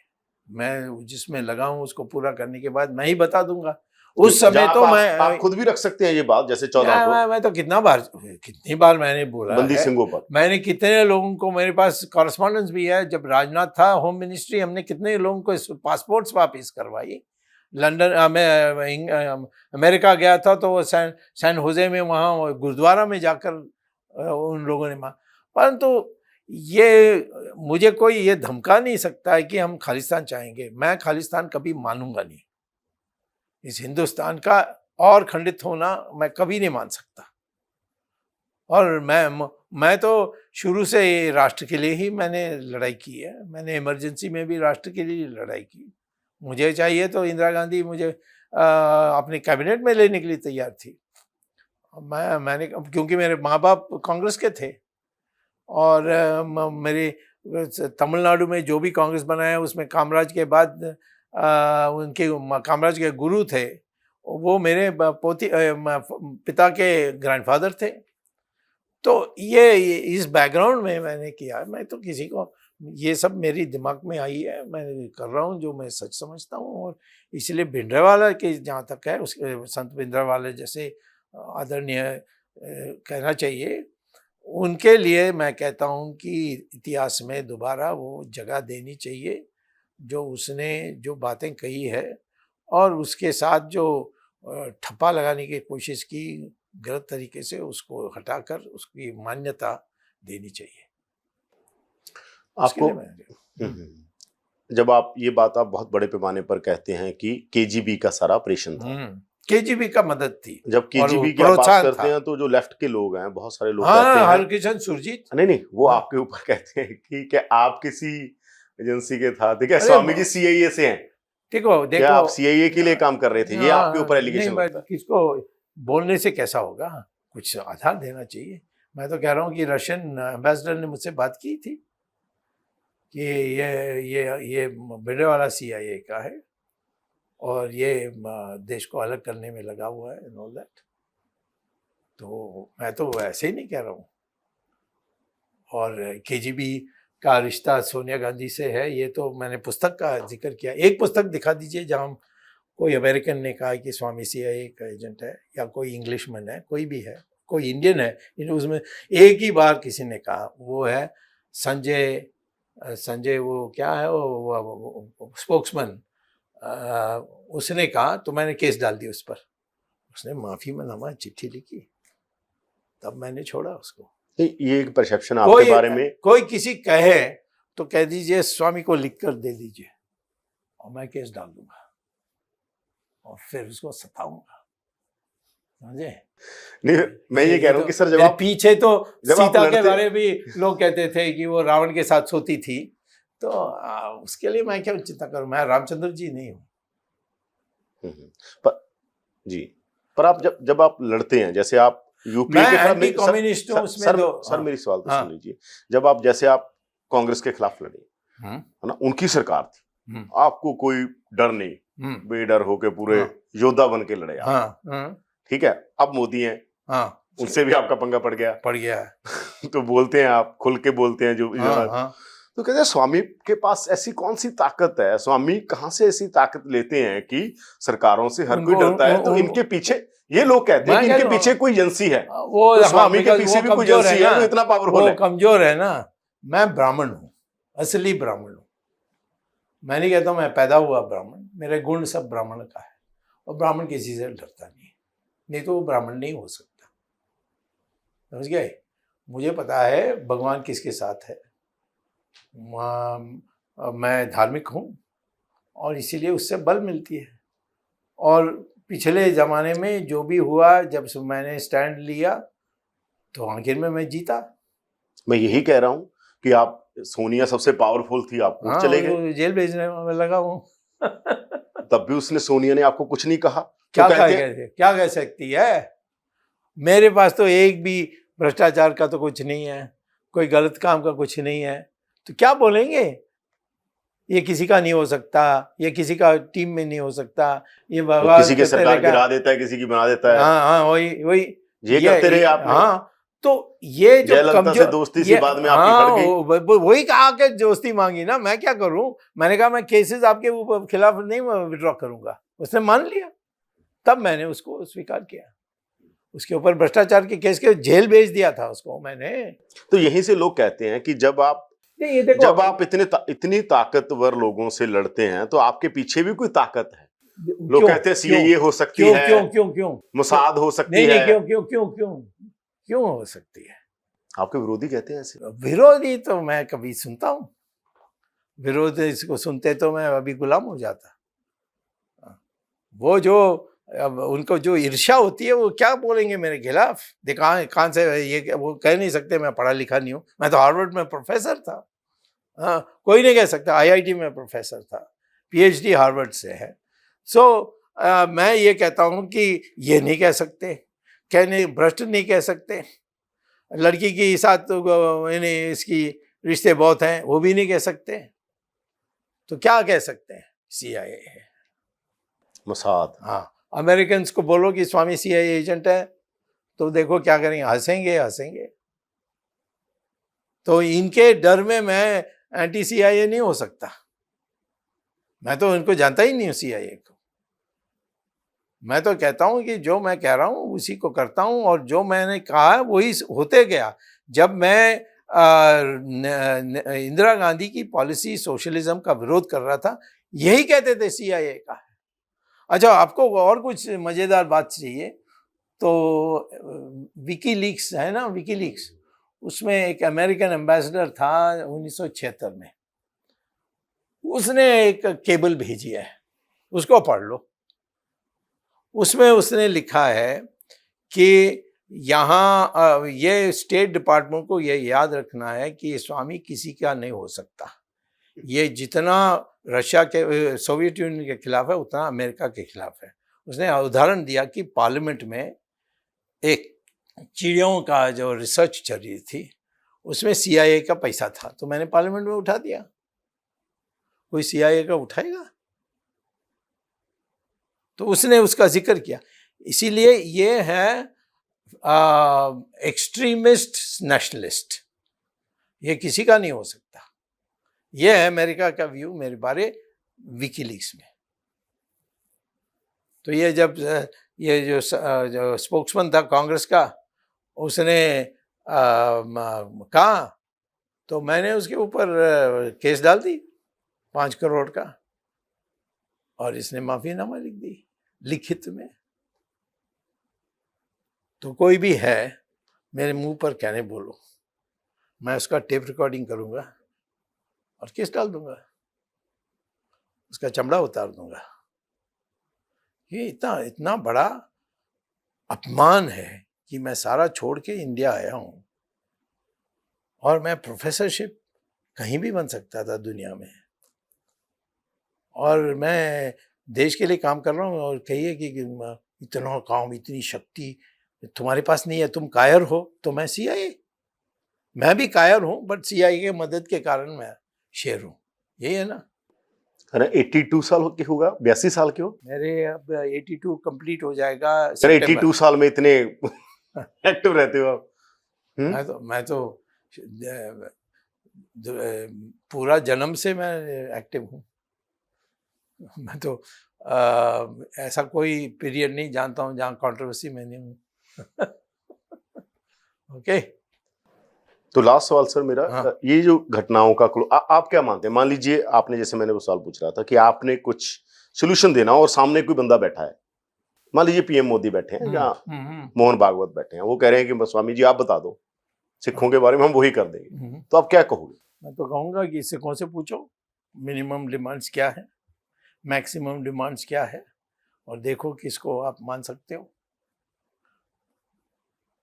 मैं जिसमें लगा हूँ उसको पूरा करने के बाद मैं ही बता दूंगा। उस समय तो आप खुद भी रख सकते हैं ये बात, जैसे 14 को मैं तो कितनी बार मैंने बोला बंदी है। सिंहों पर मैंने कितने लोगों को, मेरे पास कॉरेस्पॉन्डेंस भी है, जब राजनाथ था होम मिनिस्ट्री, हमने कितने लोगों को पासपोर्ट्स वापस करवाई। लंदन में अमेरिका गया था तो वो सैन होजे में वहाँ गुरुद्वारा में जाकर उन लोगों ने परंतु ये मुझे कोई ये धमका नहीं सकता है कि हम खालिस्तान चाहेंगे। मैं खालिस्तान कभी मानूंगा नहीं। इस हिंदुस्तान का और खंडित होना मैं कभी नहीं मान सकता। और मैं तो शुरू से राष्ट्र के लिए ही मैंने लड़ाई की है। मैंने इमरजेंसी में भी राष्ट्र के लिए लड़ाई की। मुझे चाहिए तो इंदिरा गांधी मुझे अपने कैबिनेट में लेने के लिए तैयार थी। मैंने, क्योंकि मेरे माँ बाप कांग्रेस के थे और मेरे तमिलनाडु में जो भी कांग्रेस बनाया उसमें कामराज के बाद उनके कामराज के गुरु थे, वो मेरे पिता के ग्रैंडफादर थे। तो ये इस बैकग्राउंड में मैंने किया। मैं तो किसी को, ये सब मेरी दिमाग में आई है, मैं कर रहा हूँ जो मैं सच समझता हूँ। और इसलिए भिंडरावाला के जहाँ तक है, उसके संत भिंडरावाला जैसे आदरणीय कहना चाहिए, उनके लिए मैं कहता हूँ कि इतिहास में दोबारा वो जगह देनी चाहिए जो उसने जो बातें कही है, और उसके साथ जो ठप्पा लगाने की कोशिश की गलत तरीके से, उसको हटाकर उसकी मान्यता देनी चाहिए। आपको जब आप ये बात आप बहुत बड़े पैमाने पर कहते हैं कि केजीबी का सारा ऑपरेशन था, केजीबी का मदद थी, जब केजीबी की बात करते हैं तो जो लेफ्ट के लोग हैं, बहुत सारे लोग कहते हैं, हरकिशन सुरजीत, नहीं वो आपके ऊपर कहते हैं कि क्या आप किसी एजेंसी के था, ठीक है, स्वामी जी सीआईए से हैं, देखो आप सीआईए के लिए काम कर रहे थे, ये आपके ऊपर एलिगेशन लगता है। किसको बोलने से कैसा होगा, कुछ आधार देना चाहिए। मैं तो कह रहा हूँ कि रशियन एम्बेसडर ने मुझसे बात की थी कि ये भिंडरावाला सीआईए का है और ये देश को अलग करने में लगा हुआ है एंड ऑल दैट। तो मैं तो ऐसे ही नहीं कह रहा हूँ। और केजीबी का रिश्ता सोनिया गांधी से है, ये तो मैंने पुस्तक का जिक्र किया। एक पुस्तक दिखा दीजिए जहाँ कोई अमेरिकन ने कहा कि स्वामी CIA का एजेंट है, या कोई इंग्लिशमैन है, कोई भी है, कोई इंडियन है, उसमें एक ही बार किसी ने कहा, वो है संजय वो क्या है वो स्पोक्समैन, उसने कहा, तो मैंने केस डाल दिया उस पर। उसने माफ़ी में नामा चिट्ठी लिखी, तब मैंने छोड़ा उसको। ये एक परसेप्शन आपके बारे में, कोई किसी कहे तो कह दीजिए स्वामी को लिख कर दे दीजिए, और मैं केस डाल दूंगा और फिर उसको सताऊंगा, समझे? नहीं, मैं ये कह रहा हूँ कि सर जब आप पीछे तो सीता के बारे में भी लोग कहते थे कि वो रावण के साथ सोती थी, तो उसके लिए मैं क्या चिंता करूं, मैं रामचंद्र जी नहीं हूँ। पर आप जब आप लड़ते हैं, जैसे आप यूपीए के खिलाफ, एंटी कम्युनिस्ट हूं उसमें, सर मेरी सवाल तो सुन लीजिए। जब आप जैसे आप कांग्रेस के खिलाफ लड़े, है ना, उनकी सरकार थी, आपको कोई डर नहीं, बेडर होके पूरे योद्धा बन के लड़े आप, ठीक है। अब मोदी हैं, उनसे भी आपका पंगा पड़ गया तो बोलते हैं आप, खुल के बोलते हैं जो तो कहते हैं स्वामी के पास ऐसी कौन सी ताकत है, स्वामी कहां से ऐसी ताकत लेते हैं कि सरकारों से हर कोई डरता है, तो इनके पीछे, ये लोग कहते हैं कि इनके पीछे कोई एजेंसी है, वो तो स्वामी के पीछे भी कोई एजेंसी है, वो इतना पावरफुल है। कमजोर है ना, मैं ब्राह्मण हूँ, असली ब्राह्मण हूँ। मैं नहीं कहता मैं पैदा हुआ ब्राह्मण, मेरे गुण सब ब्राह्मण का है, और ब्राह्मण किसी से डरता नहीं तो वो ब्राह्मण नहीं हो सकता, समझ गए? मुझे पता है भगवान किसके साथ है, मैं धार्मिक हूँ और इसीलिए उससे बल मिलती है। और पिछले ज़माने में जो भी हुआ, जब मैंने स्टैंड लिया तो आखिर में मैं जीता। मैं यही कह रहा हूँ कि आप, सोनिया सबसे पावरफुल थी, आप चले गए, जेल भेजने में लगा हूँ तब भी उसने, सोनिया ने आपको कुछ नहीं कहा? क्या कह सकती है? मेरे पास तो एक भी भ्रष्टाचार का तो कुछ नहीं है, कोई गलत काम का कुछ नहीं है, तो क्या बोलेंगे? ये किसी का नहीं हो सकता, ये किसी का टीम में नहीं हो सकता, ये किसी की सरकार गिरा देता है, किसी की बना देता है। हाँ, वही ये करते रहे आप। हाँ, तो ये जो कमजोर दोस्ती सी बाद में आपकी हट गई। वही कहा कि दोस्ती मांगी ना, मैं क्या करूं? मैंने कहा मैं केसेस आपके ऊपर खिलाफ नहीं विड्रॉ करूंगा, उसने मान लिया, तब मैंने उसको स्वीकार किया। उसके ऊपर भ्रष्टाचार के केस के जेल भेज दिया था उसको मैंने। तो यहीं से लोग कहते हैं कि जब आप इतनी ताकतवर लोगों से लड़ते हैं तो आपके पीछे भी कोई ताकत है। लोग कहते हैं सीएए हो सकती है, क्यों मुसाद हो सकती है। क्यों हो सकती है? आपके विरोधी कहते हैं ऐसे। विरोधी तो मैं कभी सुनता हूँ, विरोधी इसको सुनते तो मैं अभी गुलाम हो जाता। वो जो अब उनको जो ईर्ष्या होती है, वो क्या बोलेंगे मेरे खिलाफ? कहाँ से ये, वो कह नहीं सकते मैं पढ़ा लिखा नहीं हूँ, मैं तो हार्वर्ड में प्रोफेसर था। हाँ, कोई नहीं कह सकता, IIT में प्रोफेसर था, PhD हार्वर्ड से है। मैं ये कहता हूँ कि ये नहीं कह सकते, कहने भ्रष्ट नहीं कह सकते, लड़की के साथ तो इसकी रिश्ते बहुत हैं, वो भी नहीं कह सकते, तो क्या कह सकते हैं? CIA है, मुसाद। हाँ, अमेरिकन को बोलो कि स्वामी CIA एजेंट है, तो देखो क्या करेंगे, हंसेंगे। तो इनके डर में मैं एंटी CIA नहीं हो सकता, मैं तो इनको जानता ही नहीं हूँ CIA को। मैं तो कहता हूँ कि जो मैं कह रहा हूँ उसी को करता हूँ, और जो मैंने कहा वही होते गया। जब मैं इंदिरा गांधी की पॉलिसी सोशलिज्म का विरोध कर रहा था, यही कहते थे CIA का है। अच्छा, आपको और कुछ मज़ेदार बात चाहिए तो विकीलीक्स है ना, विकीलीक्स, उसमें एक अमेरिकन एम्बेसडर था 1976 में, उसने एक केबल भेजी है, उसको पढ़ लो। उसमें उसने लिखा है कि यहाँ ये स्टेट डिपार्टमेंट को ये याद रखना है कि स्वामी किसी का नहीं हो सकता, ये जितना रशिया के, सोवियत यूनियन के खिलाफ है उतना अमेरिका के खिलाफ है। उसने उदाहरण दिया कि पार्लियामेंट में एक चिड़ियों का जो रिसर्च चल रही थी, उसमें CIA का पैसा था, तो मैंने पार्लियामेंट में उठा दिया। कोई CIA का उठाएगा? तो उसने उसका जिक्र किया। इसीलिए ये है एक्सट्रीमिस्ट नेशनलिस्ट, ये किसी का नहीं हो सकता। ये है अमेरिका का व्यू मेरे बारे विकीलीक्स में। तो ये जब ये जो स्पोक्समैन था कांग्रेस का, उसने कहा, तो मैंने उसके ऊपर केस डाल दी 5 करोड़ का, और इसने माफीनामा लिख दी लिखित में। तो कोई भी है मेरे मुंह पर कहने बोलो, मैं उसका टेप रिकॉर्डिंग करूंगा और केस डाल दूंगा, उसका चमड़ा उतार दूंगा। ये इतना इतना बड़ा अपमान है कि मैं सारा छोड़ के इंडिया आया हूं, और मैं प्रोफेसरशिप कहीं भी बन सकता था दुनिया में, और मैं देश के लिए काम कर रहा हूँ, और कहिए कि इतना काम, इतनी शक्ति तुम्हारे पास नहीं है, तुम कायर हो। तो मैं सीआईए, मैं भी कायर हूँ, बट सीआईए के मदद के कारण मैं शेर हूँ। यही है ना। अरे 82 साल के होगा, 82 साल के हो मेरे अब 82 कंप्लीट हो जाएगा अरे 82 साल में इतने एक्टिव रहते हो आप। मैं तो पूरा जन्म से मैं एक्टिव हूँ। मैं तो ऐसा कोई पीरियड नहीं जानता हूँ जहाँ कंट्रोवर्सी में नहीं हूँ। ओके। तो लास्ट सवाल सर मेरा, हाँ। ये जो घटनाओं का आप क्या मानते हैं? मान लीजिए आपने, जैसे मैंने वो सवाल पूछ रहा था कि आपने कुछ सोल्यूशन देना और सामने कोई बंदा बैठा है, मान लीजिए पीएम मोदी बैठे हैं या मोहन भागवत बैठे हैं, वो कह रहे हैं कि स्वामी जी आप बता दो सिखों के बारे में, हम वही कर देंगे, तो आप क्या कहोगे? मैं तो कहूँगा कि सिखों से पूछो मिनिमम डिमांड्स क्या है, मैक्सिमम डिमांड्स क्या है, और देखो किसको आप मान सकते हो।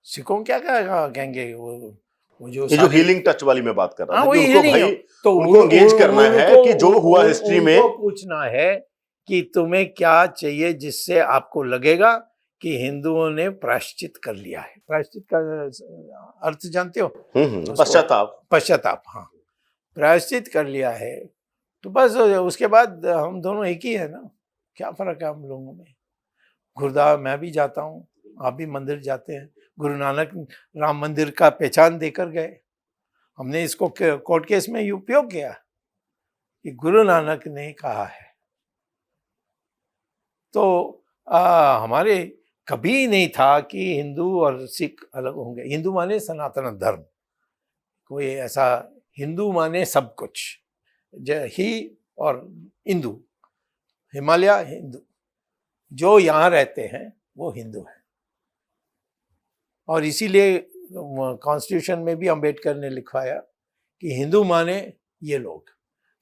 सिखों क्या कहेंगे, वो जो ये जो हीलिंग टच वाली मैं बात कर रहा था कि उनको भाई तो उनको एंगेज करना है कि जो हुआ हिस्ट्री में, पूछना है कि तुम्हें क्या चाहिए जिससे आपको लगेगा कि हिंदुओं ने प्रायश्चित कर लिया है। प्रायश्चित का अर्थ जानते हो? पश्चाताप। पश्चाताप, हाँ, प्रायश्चित कर लिया है। तो बस उसके बाद हम दोनों एक ही है ना, क्या फर्क है हम लोगों में। गुरुद्वारा मैं भी जाता हूँ, आप भी मंदिर जाते हैं। गुरु नानक राम मंदिर का पहचान देकर गए, हमने इसको कोर्ट केस में उपयोग किया कि गुरु नानक ने कहा है। तो हमारे कभी नहीं था कि हिंदू और सिख अलग होंगे। हिंदू माने सनातन धर्म, कोई ऐसा हिंदू माने सब कुछ, ही और हिंदू, हिमालय हिंदू, जो यहाँ रहते हैं वो हिंदू है। और इसीलिए कॉन्स्टिट्यूशन में भी अंबेडकर ने लिखवाया कि हिंदू माने ये लोग।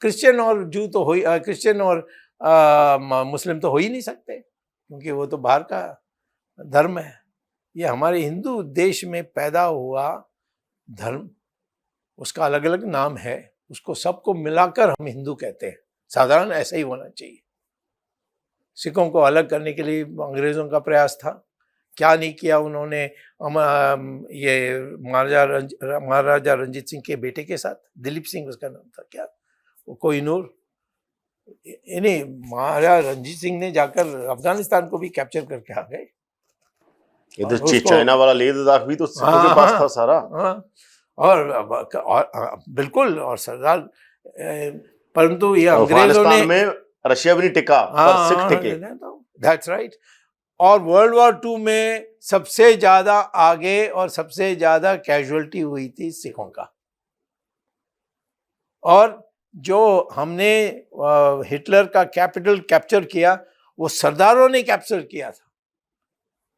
क्रिश्चियन और जू तो हो, क्रिश्चियन और मुस्लिम तो हो ही नहीं सकते, क्योंकि वो तो बाहर का धर्म है। ये हमारे हिंदू देश में पैदा हुआ धर्म, उसका अलग अलग नाम है, उसको सबको मिलाकर हम हिंदू कहते हैं। साधारण ऐसा ही होना चाहिए। सिखों को अलग करने के लिए अंग्रेजों का प्रयास था, क्या नहीं किया उन्होंने। ये महाराजा रंजीत सिंह के बेटे के साथ, दिलीप सिंह उसका नाम था, क्या वो कोहिनूर, इन्हें महाराजा रंजीत सिंह ने जाकर अफगानिस्तान को भी कैप्चर करके आ गए। इधर चाइना वाला लेह लद्दाख भी तो सिखों के पास था सारा। और बिल्कुल, और सरदार, परंतु ये अंग्रेजों ने में रशिया भी नहीं टिका, पर सिख टिके। That's right. और वर्ल्ड वॉर 2 में सबसे ज्यादा आगे और सबसे ज्यादा कैजुअलिटी हुई थी सिखों का। और जो हमने हिटलर का कैपिटल कैप्चर किया, वो सरदारों ने कैप्चर किया था,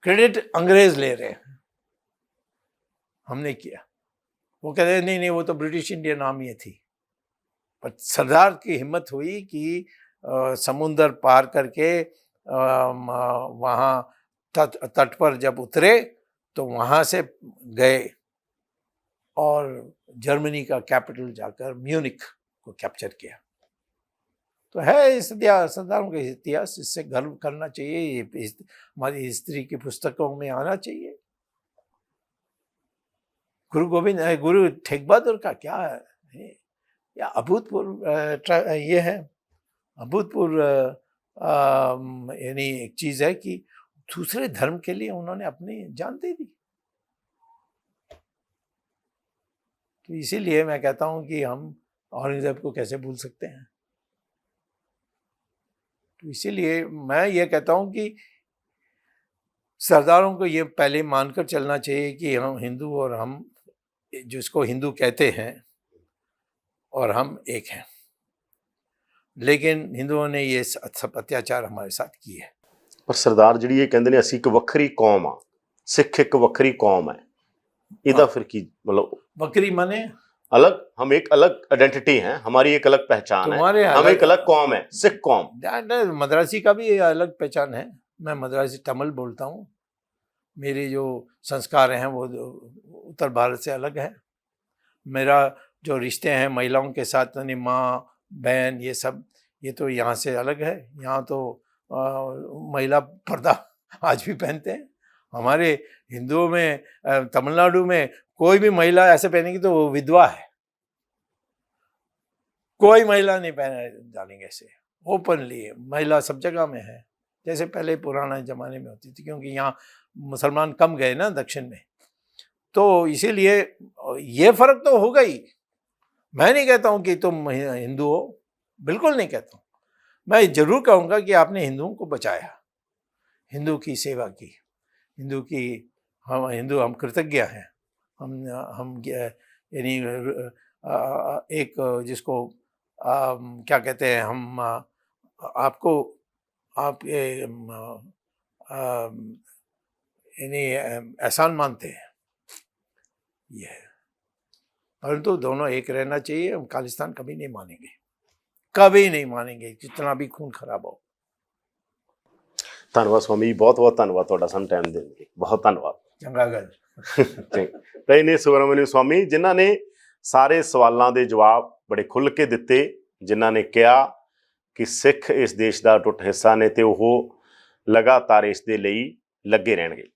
क्रेडिट अंग्रेज ले रहे हैं, हमने किया। वो कहते हैं नहीं नहीं, वो तो ब्रिटिश इंडियन आर्मी थी। पर सरदार की हिम्मत हुई कि समुंदर पार करके वहाँ तट पर जब उतरे तो वहाँ से गए और जर्मनी का कैपिटल जाकर म्यूनिख को कैप्चर किया। तो है इस इतिहास, सरदारों का इतिहास, इससे गर्व करना चाहिए। ये हमारी हिस्ट्री की पुस्तकों में आना चाहिए। गुरु गोविंद, गुरु तेग बहादुर का क्या है, या अभूतपूर्व ये है, अभूतपूर्व यानी एक चीज है कि दूसरे धर्म के लिए उन्होंने अपनी जान दे दी। तो इसीलिए मैं कहता हूं कि हम औरंगजेब को कैसे भूल सकते हैं। तो तो इसीलिए मैं ये कहता हूँ कि सरदारों को ये पहले मानकर चलना चाहिए कि हम हिंदू और हम जिसको हिंदू कहते हैं और हम एक हैं, लेकिन हिंदुओं ने ये सब अत्याचार हमारे साथ किए है। पर सरदार ਜਿਹੜੀ ਇਹ ਕਹਿੰਦੇ ਨੇ ਅਸੀਂ ਇੱਕ ਵੱਖਰੀ ਕੌਮ ਆ, ਸਿੱਖ ਇੱਕ ਵੱਖਰੀ ਕੌਮ ਹੈ, ਇਹਦਾ ਫਿਰ ਕੀ मतलब बकरी माने अलग, हम एक अलग आइडेंटिटी है, हमारी एक अलग पहचान है, हम एक अलग कौम है, सिख कौम। मद्रासी का भी अलग पहचान है, मैं मद्रासी तमिल बोलता हूँ, मेरे जो संस्कार हैं वो उत्तर भारत से अलग है। मेरा जो रिश्ते हैं महिलाओं के साथ, यानी माँ बहन ये सब, ये तो यहाँ से अलग है। यहाँ तो महिला पर्दा आज भी पहनते हैं। हमारे हिंदुओं में तमिलनाडु में कोई भी महिला ऐसे पहनेगी तो वो विधवा है, कोई महिला नहीं पहने डालेंगे ऐसे ओपनली। महिला सब जगह में है, जैसे पहले पुराने ज़माने में होती थी, क्योंकि यहाँ मुसलमान कम गए ना दक्षिण में, तो इसीलिए ये फ़र्क तो होगा ही। मैं नहीं कहता हूँ कि तुम हिंदू हो, बिल्कुल नहीं कहता हूँ। मैं ज़रूर कहूँगा कि आपने हिंदुओं को बचाया, हिंदू की सेवा की, हिंदू की हम कृतज्ञ हैं। हम यानी एक जिसको क्या कहते हैं, हम आपको आप यानी एहसान मानते हैं, ये है। परंतु दोनों एक रहना चाहिए। हम खालिस्तान कभी नहीं मानेंगे, कभी नहीं मानेंगे, जितना भी खून खराब हो। ਧੰਨਵਾਦ स्वामी जी, बहुत बहुत धन्यवाद ਤੁਹਾਡਾ ਸਾਨੂੰ ਟਾਈਮ ਦੇਣ ਲਈ, ਬਹੁਤ ਧੰਨਵਾਦ। ਚੰਗਾ ਗੱਲ। ਤਾਂ ਇਹ ਨੇ ਸੁਬਰਾਮਨਿਊ स्वामी ਜਿਨ੍ਹਾਂ ਨੇ ਸਾਰੇ ਸਵਾਲਾਂ ਦੇ ਜਵਾਬ ਬੜੇ ਖੁੱਲ੍ਹ ਕੇ ਦਿੱਤੇ, ਜਿਨ੍ਹਾਂ ਨੇ ਕਿਹਾ ਕਿ ਸਿੱਖ ਇਸ ਦੇਸ਼ ਦਾ ਟੁੱਟ ਹਿੱਸਾ ਨੇ ਤੇ ਉਹ ਲਗਾਤਾਰ ਇਸ ਦੇ ਲਈ ਲੱਗੇ ਰਹਿਣਗੇ।